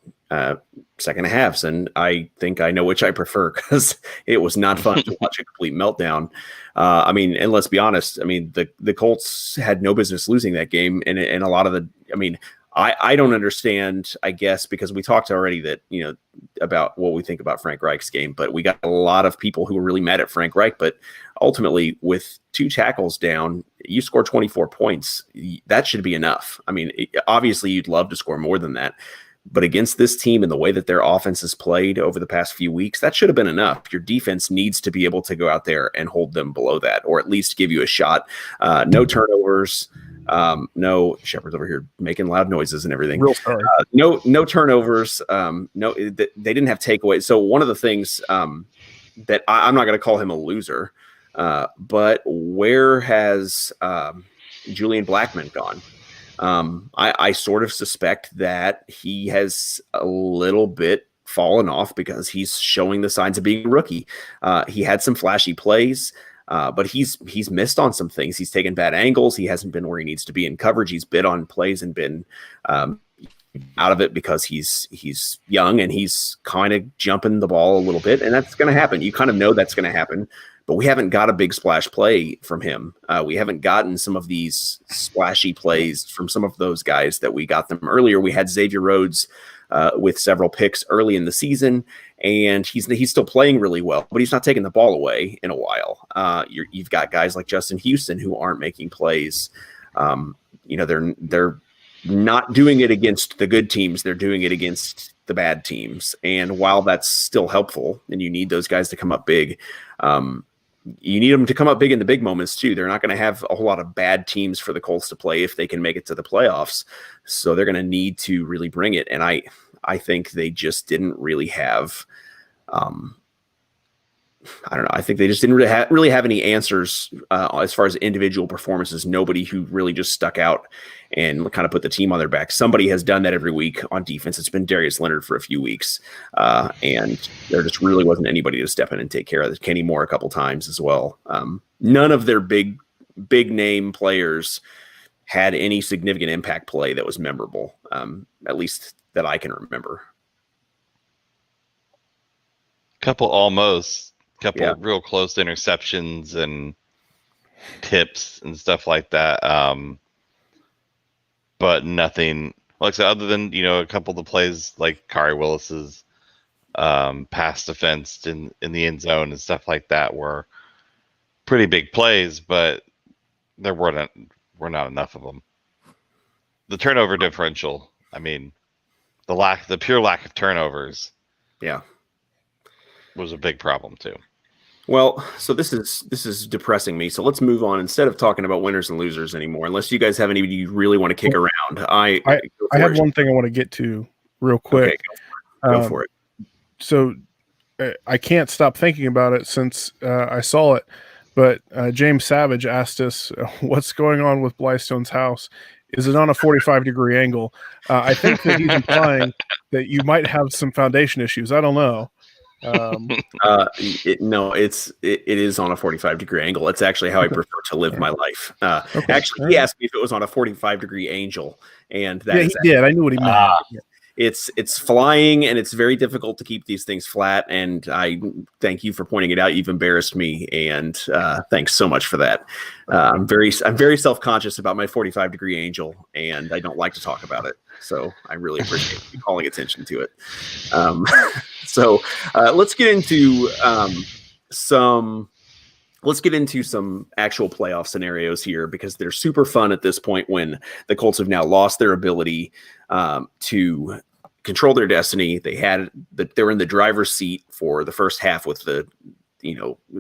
second halves. And I think I know which I prefer because it was not fun to watch a complete meltdown. I mean, and let's be honest. I mean, the Colts had no business losing that game. And a lot of I don't understand, I guess, because we talked already that, about what we think about Frank Reich's game, but we got a lot of people who were really mad at Frank Reich. But ultimately, with 2 tackles down, you score 24 points. That should be enough. I mean, obviously, you'd love to score more than that. But against this team and the way that their offense has played over the past few weeks, that should have been enough. Your defense needs to be able to go out there and hold them below that, or at least give you a shot. No turnovers. No, Shepard's over here making loud noises and everything. Real sorry. No turnovers. They didn't have takeaways. So one of the things that I'm not going to call him a loser, but where has Julian Blackmon gone? I sort of suspect that he has a little bit fallen off because he's showing the signs of being a rookie. He had some flashy plays. But he's missed on some things. He's taken bad angles. He hasn't been where he needs to be in coverage. He's bid on plays and been out of it because he's young and he's kind of jumping the ball a little bit, and that's going to happen. You kind of know that's going to happen, but we haven't got a big splash play from him. We haven't gotten some of these splashy plays from some of those guys that we got them earlier. We had Xavier Rhodes with several picks early in the season, and he's still playing really well, but he's not taking the ball away in a while. You've got guys like Justin Houston who aren't making plays. They're not doing it against the good teams. They're doing it against the bad teams. And while that's still helpful, and you need those guys to come up big, you need them to come up big in the big moments too. They're not going to have a whole lot of bad teams for the Colts to play if they can make it to the playoffs. So they're going to need to really bring it. And I think they just didn't really have, I don't know. I think they just didn't really have any answers as far as individual performances. Nobody who really just stuck out and kind of put the team on their back. Somebody has done that every week on defense. It's been Darius Leonard for a few weeks, and there just really wasn't anybody to step in and take care of it. Kenny Moore a couple times as well. None of their big name players had any significant impact play that was memorable, at least that I can remember. Couple real close interceptions and tips and stuff like that. But nothing, like I said, other than, a couple of the plays like Kari Willis's pass defense in the end zone and stuff like that were pretty big plays, but there were not enough of them. The turnover differential, I mean, the pure lack of turnovers. Yeah. Was a big problem too. Well, so this is depressing me. So let's move on instead of talking about winners and losers anymore. Unless you guys have anybody you really want to kick around, I have one thing I want to get to real quick. Okay, go for it. So I can't stop thinking about it since I saw it. But James Savage asked us, "What's going on with Blystone's house? Is it on a 45-degree angle?" I think that he's implying that you might have some foundation issues. I don't know. No, it is on a 45-degree angle. It's actually how I prefer to live my life. Okay. Actually, he asked me if it was on a 45-degree angel, and that he did. I knew what he meant. It's flying, and it's very difficult to keep these things flat. And I thank you for pointing it out. You've embarrassed me, and thanks so much for that. I'm very self-conscious about my 45-degree angel, and I don't like to talk about it. So I really appreciate you calling attention to it. So let's get into some actual playoff scenarios here, because they're super fun at this point when the Colts have now lost their ability to control their destiny. They're in the driver's seat for the first half with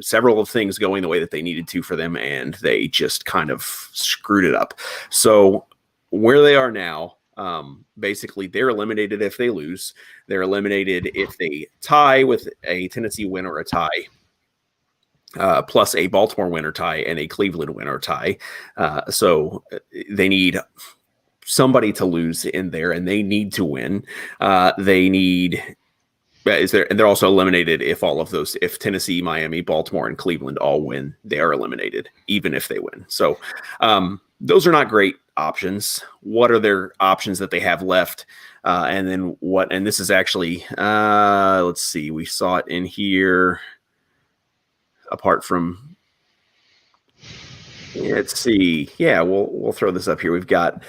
several of things going the way that they needed to for them, and they just kind of screwed it up. So where they are now, basically they're eliminated if they lose. They're eliminated if they tie with a Tennessee win or a tie, plus a Baltimore win or tie and a Cleveland win or tie. So they need somebody to lose in there, and they need to win. And they're also eliminated if Tennessee, Miami, Baltimore, and Cleveland all win, they are eliminated, even if they win. So those are not great options. What are their options that they have left? And this is actually, let's see, we saw it in here. Apart from, let's see. Yeah, we'll throw this up here. We've got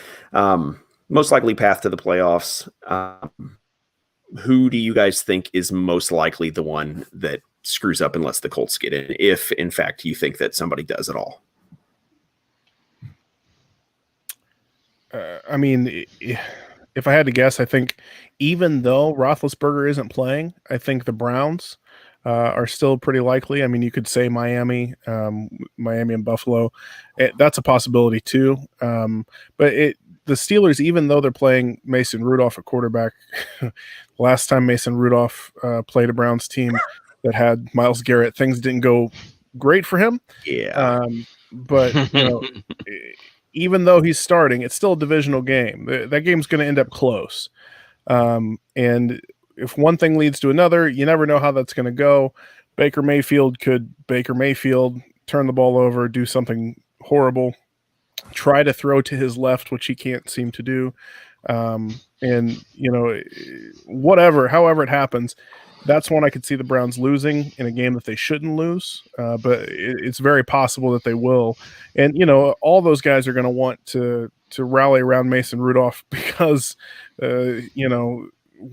most likely path to the playoffs. Who do you guys think is most likely the one that screws up and lets the Colts get in, if in fact you think that somebody does at all? I mean, if I had to guess, I think even though Roethlisberger isn't playing, I think the Browns are still pretty likely. I mean, you could say Miami and Buffalo. That's a possibility too. But the Steelers, even though they're playing Mason Rudolph at quarterback, last time Mason Rudolph played a Browns team that had Myles Garrett, things didn't go great for him. Yeah. But even though he's starting, it's still a divisional game. That game's going to end up close. And if one thing leads to another, you never know how that's going to go. Baker Mayfield, turn the ball over, do something horrible, try to throw to his left, which he can't seem to do. And, however it happens, that's one I could see the Browns losing in a game that they shouldn't lose. But it's very possible that they will. And, all those guys are going to want to rally around Mason Rudolph because,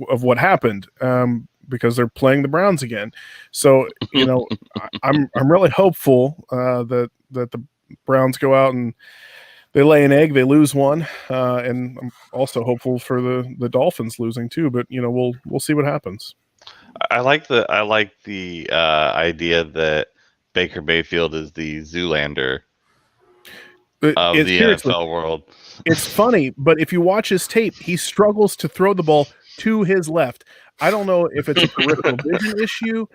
of what happened, because they're playing the Browns again. So, I'm really hopeful that the Browns go out and they lay an egg, they lose one, and I'm also hopeful for the Dolphins losing too. But we'll see what happens. I like the idea that Baker Mayfield is the Zoolander of the NFL world. It's funny, but if you watch his tape, he struggles to throw the ball to his left. I don't know if it's a peripheral vision issue.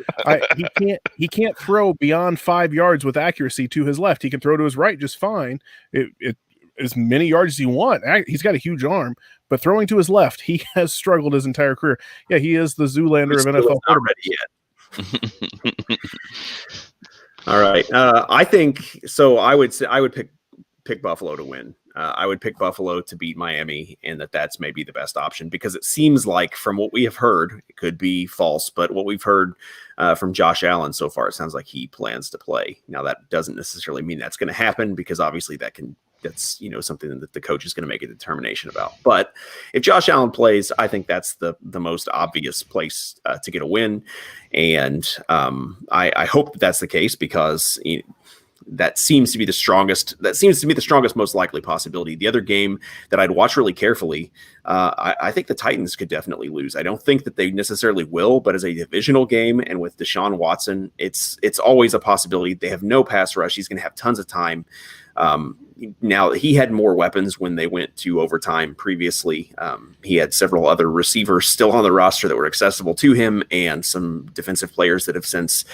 He can't throw beyond 5 yards with accuracy to his left. He can throw to his right just fine. It as many yards as you want. He's got a huge arm, but throwing to his left, he has struggled his entire career. Yeah, he is the Zoolander of NFL quarterbacks. All right, I think so. I would pick Buffalo to win. I would pick Buffalo to beat Miami, and that's maybe the best option, because it seems like, from what we have heard, it could be false, but what we've heard from Josh Allen so far, it sounds like he plans to play. Now, that doesn't necessarily mean that's going to happen, because obviously that's something that the coach is going to make a determination about. But if Josh Allen plays, I think that's the most obvious place to get a win, and I hope that's the case, because that seems to be the strongest. Most likely possibility. The other game that I'd watch really carefully, I think the Titans could definitely lose. I don't think that they necessarily will, but as a divisional game, and with Deshaun Watson, it's always a possibility. They have no pass rush. He's going to have tons of time. Now, he had more weapons when they went to overtime previously. He had several other receivers still on the roster that were accessible to him, and some defensive players that have since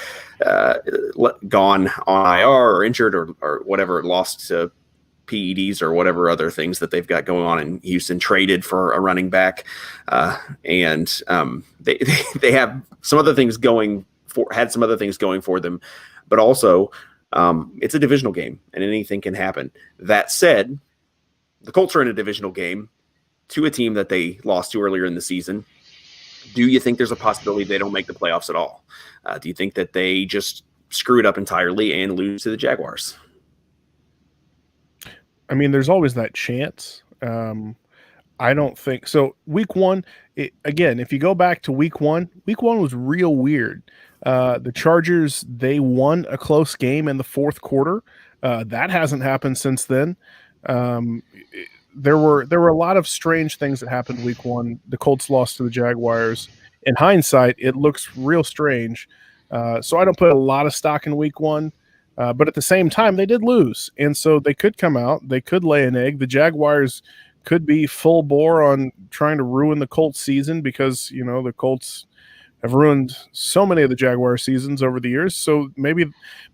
gone on IR or injured or whatever, lost to PEDs or whatever other things that they've got going on in Houston, traded for a running back. And they have some other things going for them, but also it's a divisional game and anything can happen. That said, the Colts are in a divisional game to a team that they lost to earlier in the season. Do you think there's a possibility they don't make the playoffs at all? Do you think that they just screw it up entirely and lose to the Jaguars? I mean, there's always that chance. I don't think so. Week one, again, if you go back to week one was real weird. The Chargers, they won a close game in the fourth quarter. That hasn't happened since then. There were a lot of strange things that happened week one. The Colts lost to the Jaguars. In hindsight, it looks real strange. So I don't put a lot of stock in week one. But at the same time, they did lose. And so they could come out. They could lay an egg. The Jaguars could be full bore on trying to ruin the Colts season because, the Colts have ruined so many of the Jaguar seasons over the years. So maybe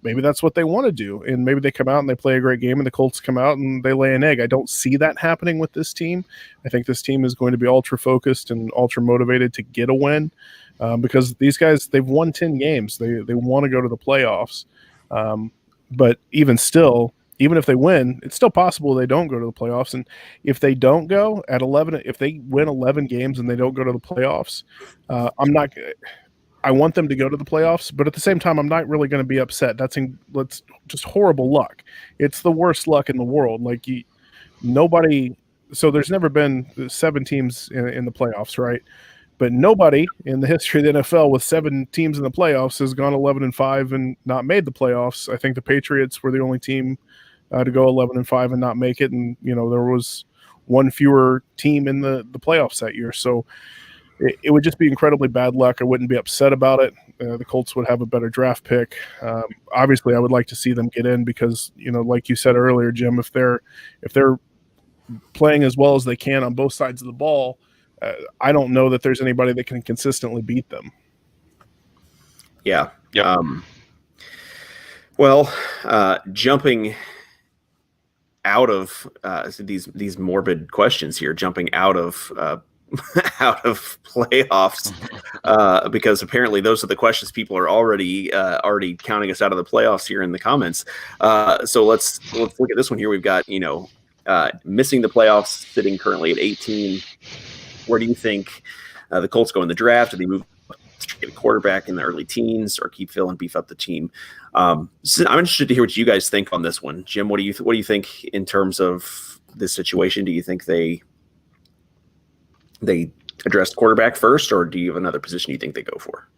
that's what they want to do. And maybe they come out and they play a great game and the Colts come out and they lay an egg. I don't see that happening with this team. I think this team is going to be ultra focused and ultra motivated to get a win because these guys, they've won 10 games. They want to go to the playoffs. But even still, even if they win, it's still possible they don't go to the playoffs. And if they don't go at 11, if they win 11 games and they don't go to the playoffs, I want them to go to the playoffs, but at the same time, I'm not really going to be upset. That's just horrible luck. It's the worst luck in the world. Like nobody, so there's never been 7 teams in the playoffs, right? But nobody in the history of the NFL with 7 teams in the playoffs has gone 11-5 and not made the playoffs. I think the Patriots were the only team to go 11-5 and not make it. And, there was one fewer team in the playoffs that year. So it would just be incredibly bad luck. I wouldn't be upset about it. The Colts would have a better draft pick. Obviously, I would like to see them get in because, like you said earlier, Jim, if they're playing as well as they can on both sides of the ball, I don't know that there's anybody that can consistently beat them. Yeah. Yep. Jumping out of these morbid questions here, jumping out of out of playoffs, because apparently those are the questions people are already counting us out of the playoffs here in the comments. So let's look at this one here. We've got missing the playoffs, sitting currently at 18. Where do you think the Colts go in the draft? Do they move to get a quarterback in the early teens, or keep Phil and beef up the team? So I'm interested to hear what you guys think on this one. Jim, what do you think in terms of this situation? Do you think they address quarterback first, or do you have another position you think they go for?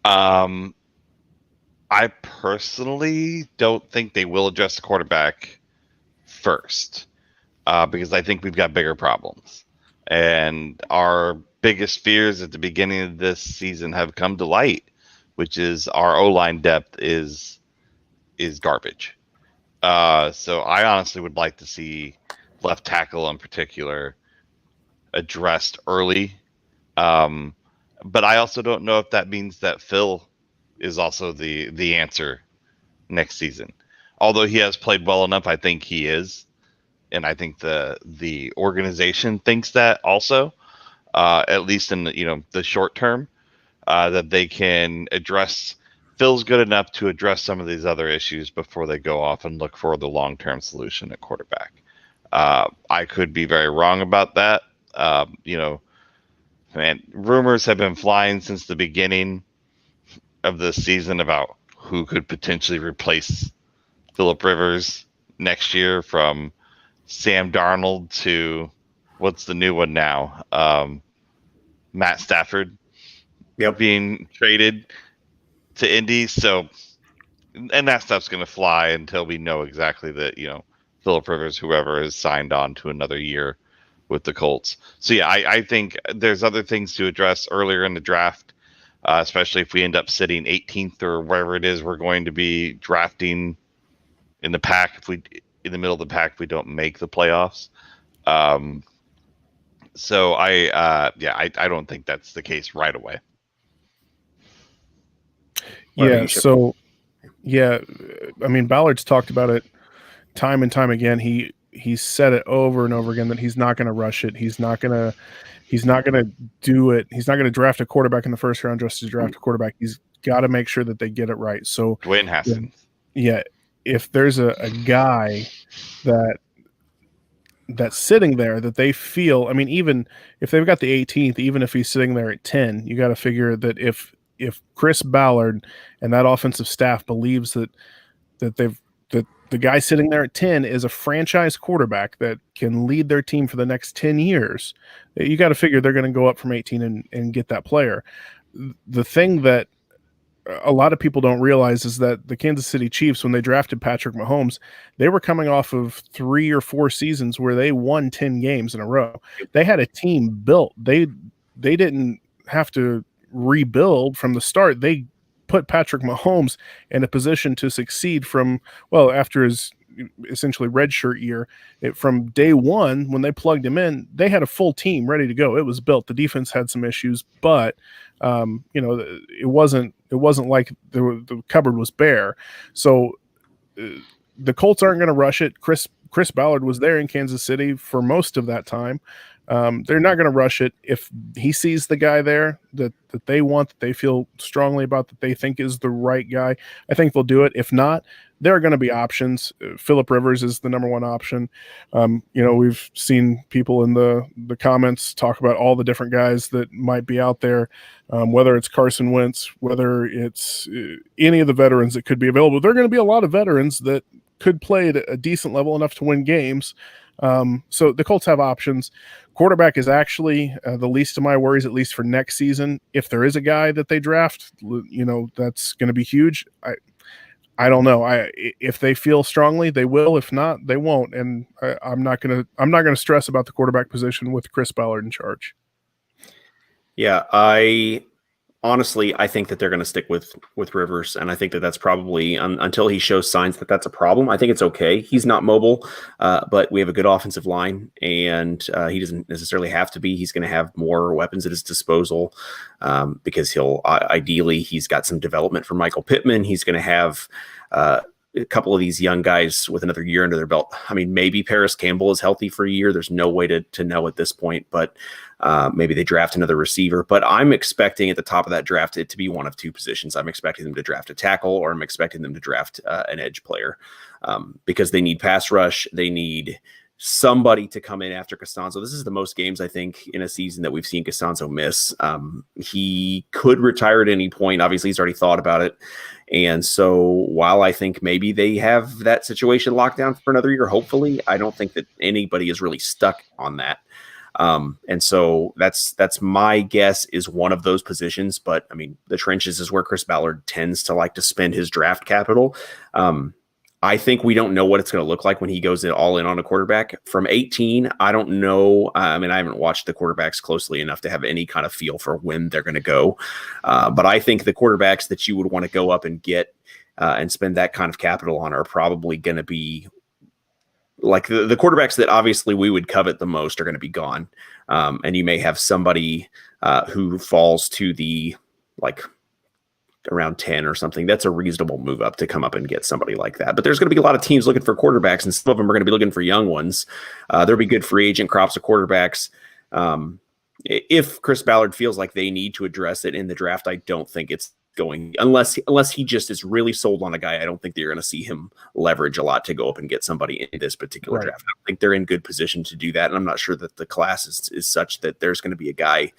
I personally don't think they will address the quarterback first because I think we've got bigger problems. And our biggest fears at the beginning of this season have come to light, which is our O-line depth is garbage. So I honestly would like to see left tackle in particular addressed early. But I also don't know if that means that Phil is also the answer next season. Although he has played well enough, I think he is. And I think the organization thinks that also, at least in the short term, that they can address. Phil's good enough to address some of these other issues before they go off and look for the long-term solution at quarterback. I could be very wrong about that. Man, rumors have been flying since the beginning of the season about who could potentially replace Phillip Rivers next year, from Sam Darnold to what's the new one now? Matt Stafford being traded to Indy. So, and that stuff's going to fly until we know exactly that, Phillip Rivers, whoever, has signed on to another year with the Colts. So, yeah, I think there's other things to address earlier in the draft, especially if we end up sitting 18th or wherever it is we're going to be drafting in the pack. In the middle of the pack, if we don't make the playoffs. So I don't think that's the case right away. Yeah. So, yeah, I mean, Ballard's talked about it time and time again. He's said it over and over again that he's not going to rush it. He's not going to do it. He's not going to draft a quarterback in the first round just to draft a quarterback. He's got to make sure that they get it right. So Dwayne Haskins. Yeah. If there's a guy that's sitting there that they feel, I mean, even if they've got the 18th, even if he's sitting there at 10, you got to figure that if Chris Ballard and that offensive staff believes that the guy sitting there at 10 is a franchise quarterback that can lead their team for the next 10 years. You got to figure they're going to go up from 18 and get that player. The thing that a lot of people don't realize is that the Kansas City Chiefs, when they drafted Patrick Mahomes, they were coming off of 3 or 4 seasons where they won 10 games in a row. They had a team built. They didn't have to rebuild from the start. They put Patrick Mahomes in a position to succeed after his essentially redshirt year. From day one, when they plugged him in, they had a full team ready to go. It was built. The defense had some issues, but it wasn't like the cupboard was bare. So the Colts aren't going to rush it. Chris Ballard was there in Kansas City for most of that time. They're not going to rush it. If he sees the guy there that they want, that they feel strongly about, that they think is the right guy, I think they'll do it. If not, there are going to be options. Phillip Rivers is the number one option. We've seen people in the comments talk about all the different guys that might be out there, whether it's Carson Wentz, whether it's any of the veterans that could be available. There are going to be a lot of veterans that could play at a decent level enough to win games. So the Colts have options. Quarterback is actually the least of my worries, at least for next season. If there is a guy that they draft, that's going to be huge. I don't know. If they feel strongly, they will. If not, they won't. And I'm not gonna stress about the quarterback position with Chris Ballard in charge. Yeah, I think that they're going to stick with Rivers, and I think that that's probably until he shows signs that that's a problem. I think it's okay. He's not mobile, but we have a good offensive line, and he doesn't necessarily have to be. He's going to have more weapons at his disposal because he's got some development from Michael Pittman. He's going to have a couple of these young guys with another year under their belt. I mean, maybe Paris Campbell is healthy for a year. There's no way to know at this point, but maybe they draft another receiver. But I'm expecting at the top of that draft it to be one of two positions. I'm expecting them to draft a tackle, or I'm expecting them to draft an edge player because they need pass rush. They need somebody to come in after Costanzo. This is the most games, I think, in a season that we've seen Costanzo miss. He could retire at any point. Obviously, he's already thought about it. And so while I think maybe they have that situation locked down for another year, hopefully, I don't think that anybody is really stuck on that. And so that's my guess is one of those positions. But I mean, the trenches is where Chris Ballard tends to like to spend his draft capital. I think we don't know what it's going to look like when he goes all in on a quarterback. From 18, I don't know. I haven't watched the quarterbacks closely enough to have any kind of feel for when they're going to go. But I think the quarterbacks that you would want to go up and get and spend that kind of capital on are probably going to be like the quarterbacks that obviously we would covet the most are going to be gone. And you may have somebody who falls to the around 10 or something. That's a reasonable move up to come up and get somebody like that. But there's going to be a lot of teams looking for quarterbacks, and some of them are going to be looking for young ones. There'll be good free agent crops of quarterbacks. If Chris Ballard feels like they need to address it in the draft, I don't think it's going unless he just is really sold on a guy. I don't think that you're going to see him leverage a lot to go up and get somebody in this particular draft. I think they're in good position to do that. And I'm not sure that the class is such that there's going to be a guy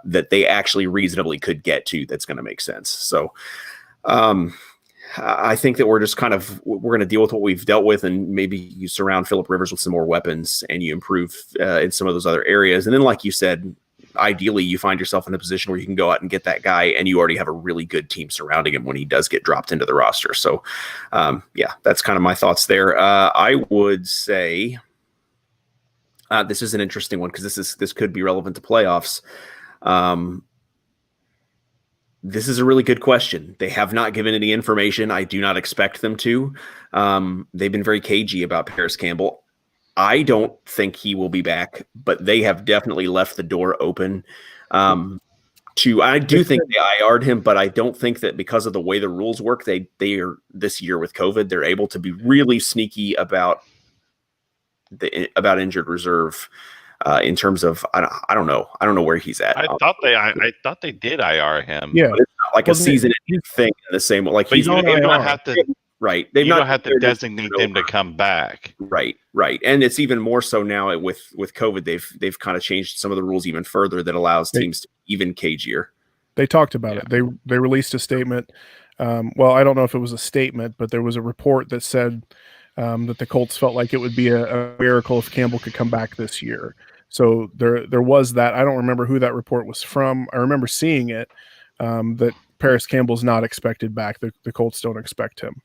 that they actually reasonably could get to that's going to make sense. So I think that we're going to deal with what we've dealt with, and maybe you surround Phillip Rivers with some more weapons and you improve in some of those other areas. And then, like you said, ideally you find yourself in a position where you can go out and get that guy and you already have a really good team surrounding him when he does get dropped into the roster. So that's kind of my thoughts there. I would say this is an interesting one because this could be relevant to playoffs. This is a really good question. They have not given any information. I do not expect them to. They've been very cagey about Paris Campbell. I don't think he will be back, but they have definitely left the door open I do think they IR'd him, but I don't think that because of the way the rules work, they are this year with COVID, they're able to be really sneaky about injured reserve. In terms of, I don't know where he's at. I thought they did IR him. Yeah, but it's not like a season thing in the same way. Like but he's you don't have to. Right. You don't have to designate him to come back. Right. And it's even more so now with COVID. They've kind of changed some of the rules even further that allows teams to be even cagier. They talked about it. They released a statement well, I don't know if it was a statement, but there was a report that said that the Colts felt like it would be a miracle if Campbell could come back this year. So there was that. I don't remember who that report was from. I remember seeing it, that Paris Campbell's not expected back. The Colts don't expect him.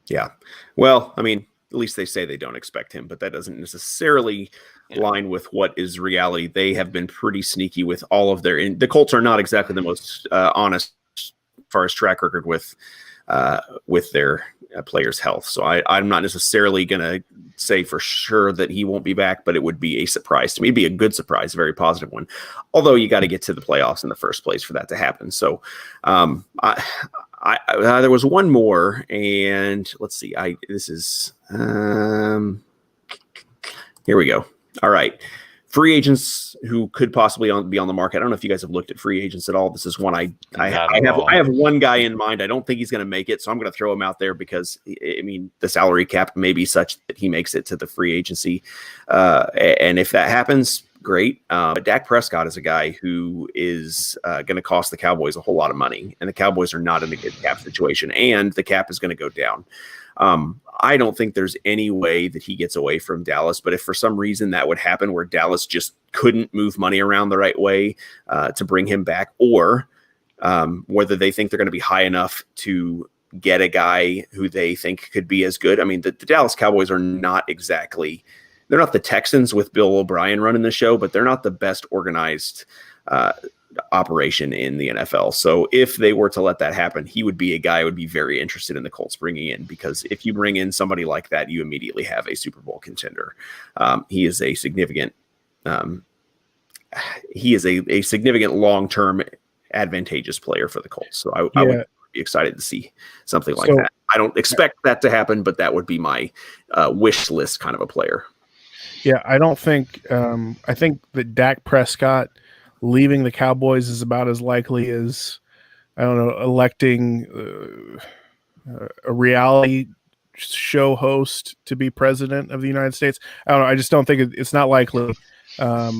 Yeah. Well, I mean, at least they say they don't expect him, but that doesn't necessarily line with what is reality. They have been pretty sneaky with all of the Colts are not exactly the most honest as far as track record with their players' health. So I'm not necessarily going to say for sure that he won't be back, but it would be a surprise to me. It'd be a good surprise, a very positive one. Although you got to get to the playoffs in the first place for that to happen. So there was one more, and let's see. Here we go. All right. Free agents who could possibly be on the market. I don't know if you guys have looked at free agents at all. This is one I have one guy in mind. I don't think he's going to make it, so I'm going to throw him out there because, I mean, the salary cap may be such that he makes it to the free agency. And if that happens, great. But Dak Prescott is a guy who is going to cost the Cowboys a whole lot of money, and the Cowboys are not in a good cap situation, and the cap is going to go down. I don't think there's any way that he gets away from Dallas, but if for some reason that would happen where Dallas just couldn't move money around the right way to bring him back, or whether they think they're going to be high enough to get a guy who they think could be as good. I mean, the Dallas Cowboys are not exactly, they're not the Texans with Bill O'Brien running the show, but they're not the best organized operation in the NFL. So if they were to let that happen, he would be a guy I would be very interested in the Colts bringing in, because if you bring in somebody like that, you immediately have a Super Bowl contender. He is a significant long-term advantageous player for the Colts. So I would be excited to see something like that. I don't expect that to happen, but that would be my wish list kind of a player. Yeah, I don't think I think that Dak Prescott leaving the Cowboys is about as likely as, I don't know, electing a reality show host to be president of the United States. I don't know. I just don't think it's not likely. I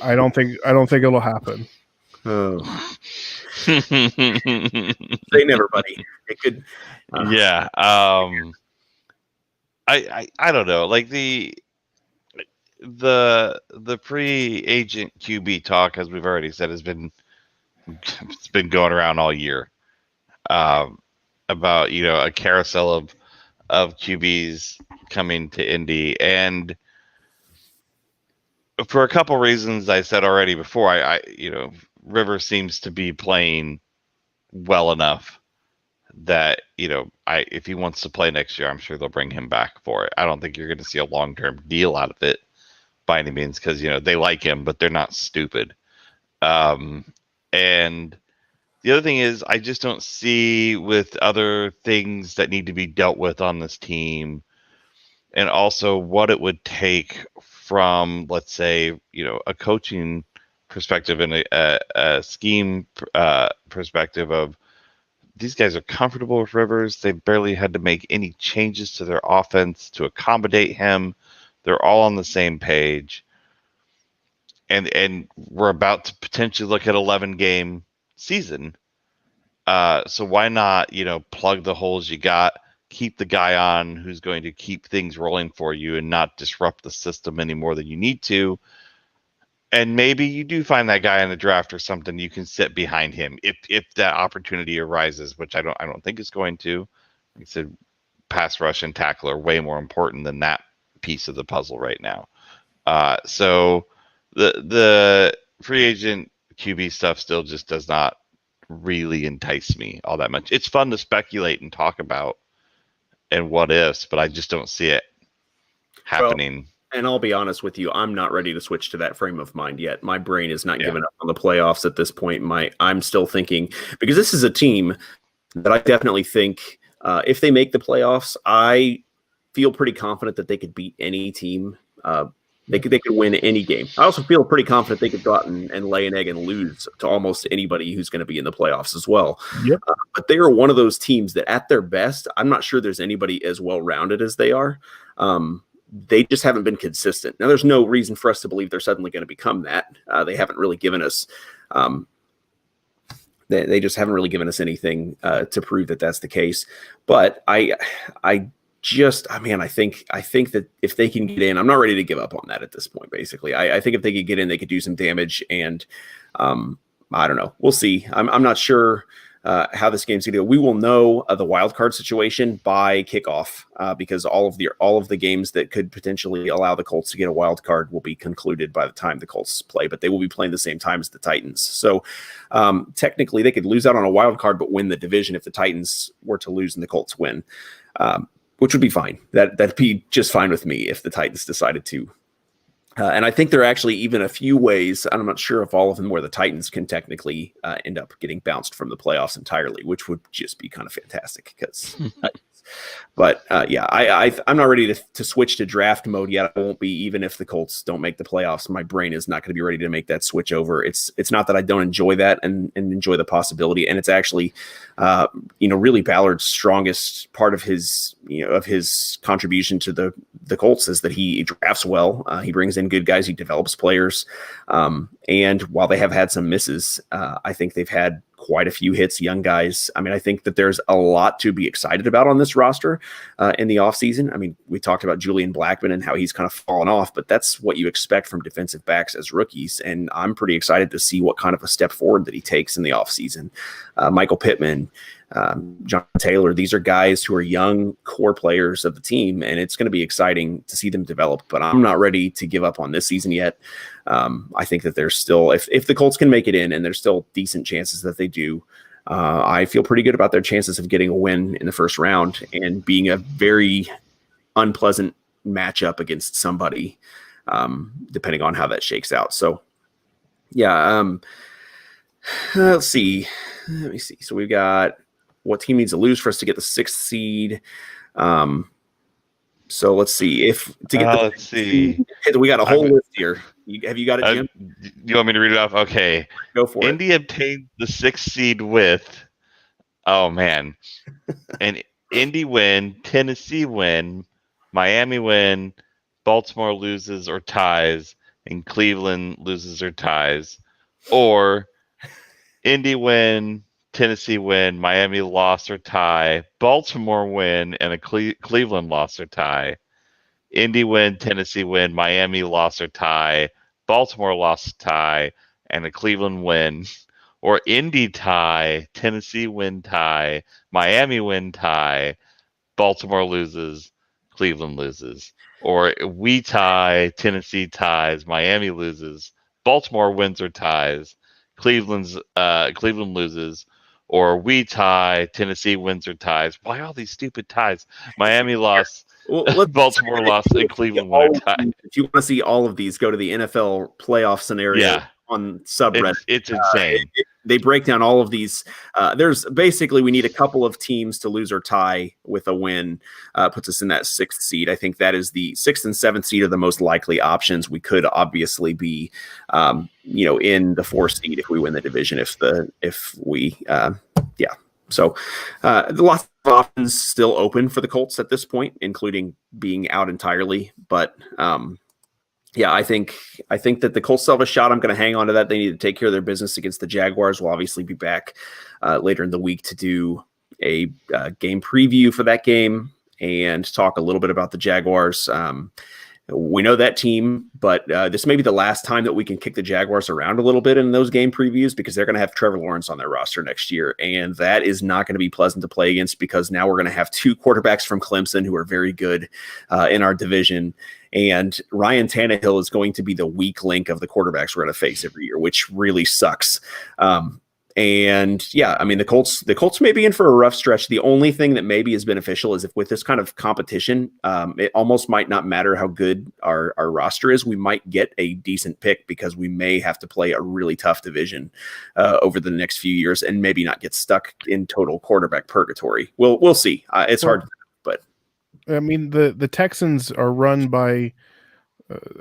don't think it'll happen. Oh. Say never, buddy. It could. Yeah. I don't know. Like the pre-agent QB talk, as we've already said, it's been going around all year, about, you know, a carousel of QBs coming to Indy, and for a couple reasons I said already before, I you know, Rivers seems to be playing well enough that, you know, if he wants to play next year, I'm sure they'll bring him back for it. I don't think you're going to see a long-term deal out of it by any means, because, you know, they like him, but they're not stupid. And the other thing is, I just don't see, with other things that need to be dealt with on this team, and also what it would take from, let's say, you know, a coaching perspective and a scheme perspective of, these guys are comfortable with Rivers. They barely had to make any changes to their offense to accommodate him. They're all on the same page, and we're about to potentially look at 11-game season. So why not, you know, plug the holes you got, keep the guy on who's going to keep things rolling for you and not disrupt the system any more than you need to. And maybe you do find that guy in the draft or something, you can sit behind him if that opportunity arises, which I don't think it's going to. Like I said, pass rush and tackle are way more important than that piece of the puzzle right now. So the free agent QB stuff still just does not really entice me all that much. It's fun to speculate and talk about and what ifs, but I just don't see it happening. Well, and I'll be honest with you, I'm not ready to switch to that frame of mind yet. My brain is not giving up on the playoffs at this point. I'm still thinking, because this is a team that I definitely think if they make the playoffs, I feel pretty confident that they could beat any team. They could win any game. I also feel pretty confident they could go out and lay an egg and lose to almost anybody who's going to be in the playoffs as well. Yep. But they are one of those teams that at their best, I'm not sure there's anybody as well-rounded as they are. They just haven't been consistent. Now, there's no reason for us to believe they're suddenly going to become that. They haven't really given us They just haven't really given us anything to prove that that's the case. But I think that if they can get in, I'm not ready to give up on that at this point. Basically, I think if they could get in, they could do some damage, and I don't know. We'll see. I'm not sure how this game's going to go. We will know the wild card situation by kickoff because all of the games that could potentially allow the Colts to get a wild card will be concluded by the time the Colts play, but they will be playing the same time as the Titans. So technically, they could lose out on a wild card but win the division if the Titans were to lose and the Colts win, which would be fine. That'd be just fine with me if the Titans decided to. And I think there are actually even a few ways, I'm not sure if all of them, where the Titans can technically end up getting bounced from the playoffs entirely, which would just be kind of fantastic. But I'm not ready to switch to draft mode yet. I won't be, even if the Colts don't make the playoffs. My brain is not going to be ready to make that switch over. It's not that I don't enjoy that and enjoy the possibility. And it's actually, really Ballard's strongest part of his contribution to the Colts is that he drafts well. He brings in good guys. He develops players. And while they have had some misses, I think they've had quite a few hits, young guys. I mean, I think that there's a lot to be excited about on this roster in the offseason. I mean, we talked about Julian Blackmon and how he's kind of fallen off, but that's what you expect from defensive backs as rookies. And I'm pretty excited to see what kind of a step forward that he takes in the offseason. Michael Pittman, John Taylor, these are guys who are young core players of the team, and it's going to be exciting to see them develop, but I'm not ready to give up on this season yet. I think that there's still, if the Colts can make it in, and there's still decent chances that they do, I feel pretty good about their chances of getting a win in the first round and being a very unpleasant matchup against somebody, depending on how that shakes out. So, yeah, let's see. Let me see. So we've got what team needs to lose for us to get the 6th seed. So let's see let's see. We got a whole list here. Have you got it, Jim? You want me to read it off? Okay. Go for it. Indy obtained the 6th seed with, oh man, an Indy win, Tennessee win, Miami win, Baltimore loses or ties, and Cleveland loses or ties, or Indy win, Tennessee win, Miami loss or tie, Baltimore win, and a Cleveland loss or tie. Indy win, Tennessee win, Miami loss or tie, Baltimore loss tie, and a Cleveland win. Or Indy tie, Tennessee win tie, Miami win tie, Baltimore loses, Cleveland loses. Or we tie, Tennessee ties, Miami loses, Baltimore wins or ties, Cleveland loses. Or we tie, Tennessee wins or ties. Why all these stupid ties? Miami lost, Baltimore lost, and Cleveland won or tie. If you want to see all of these, go to the NFL playoff scenario on subreddit. It's insane. They break down all of these. There's basically, we need a couple of teams to lose or tie with a win, puts us in that 6th seed. I think that is the 6th and 7th seed are the most likely options. We could obviously be, in the 4th seed if we win the division. So lots of options still open for the Colts at this point, including being out entirely. But I think that the Colts still have a shot. I'm going to hang on to that. They need to take care of their business against the Jaguars. We'll obviously be back later in the week to do a game preview for that game and talk a little bit about the Jaguars. We know that team, but this may be the last time that we can kick the Jaguars around a little bit in those game previews because they're going to have Trevor Lawrence on their roster next year, and that is not going to be pleasant to play against because now we're going to have 2 quarterbacks from Clemson who are very good in our division, and Ryan Tannehill is going to be the weak link of the quarterbacks we're going to face every year, which really sucks. The Colts may be in for a rough stretch. The only thing that maybe is beneficial is if with this kind of competition, it almost might not matter how good our roster is. We might get a decent pick because we may have to play a really tough division over the next few years and maybe not get stuck in total quarterback purgatory. We'll see. It's hard, but I mean, the Texans are run by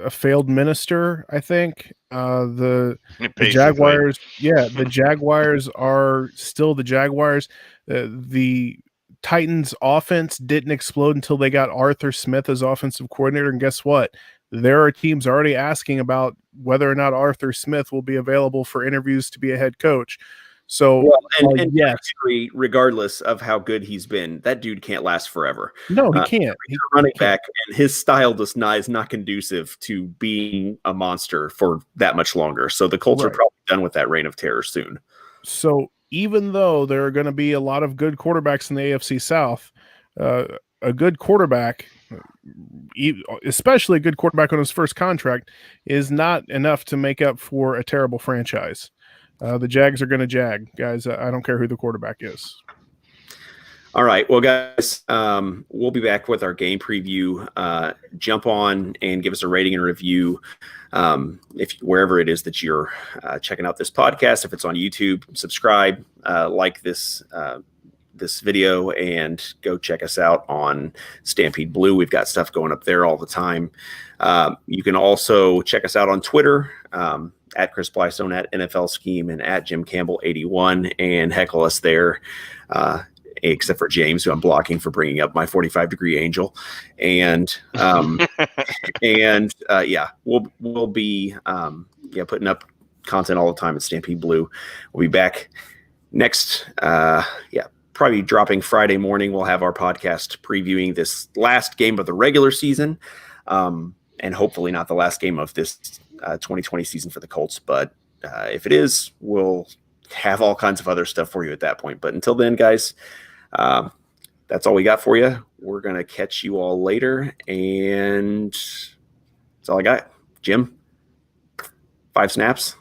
a failed minister, I think. The Jaguars, the Jaguars are still the Jaguars. The Titans offense didn't explode until they got Arthur Smith as offensive coordinator. And guess what? There are teams already asking about whether or not Arthur Smith will be available for interviews to be a head coach. So, and yes, regardless of how good he's been, that dude can't last forever. No, he can't. He's a running back, and his style is not conducive to being a monster for that much longer. So the Colts are probably done with that reign of terror soon. So even though there are going to be a lot of good quarterbacks in the AFC South, a good quarterback, especially a good quarterback on his first contract, is not enough to make up for a terrible franchise. The Jags are going to jag, guys. I don't care who the quarterback is. All right. Well, guys, we'll be back with our game preview. Jump on and give us a rating and review if wherever it is that you're checking out this podcast. If it's on YouTube, subscribe, like this video, and go check us out on Stampede Blue. We've got stuff going up there all the time. You can also check us out on Twitter, at Chris Blystone, at NFL Scheme, and at Jim Campbell 81, and heckle us there. Except for James, who I'm blocking for bringing up my 45-degree angel. And we'll be putting up content all the time at Stampede Blue. We'll be back next, probably dropping Friday morning. We'll have our podcast previewing this last game of the regular season, and hopefully not the last game of this 2020 season for the Colts. But if it is, we'll have all kinds of other stuff for you at that point. But until then, guys, that's all we got for you. We're going to catch you all later, and that's all I got. Jim, 5 snaps.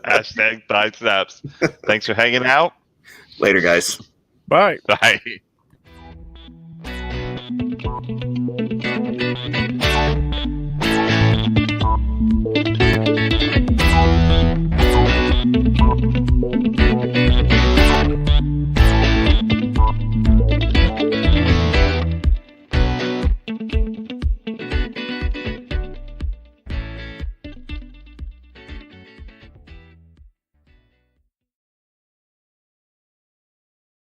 Hashtag 5 snaps. Thanks for hanging out. Later, guys. Bye. Bye.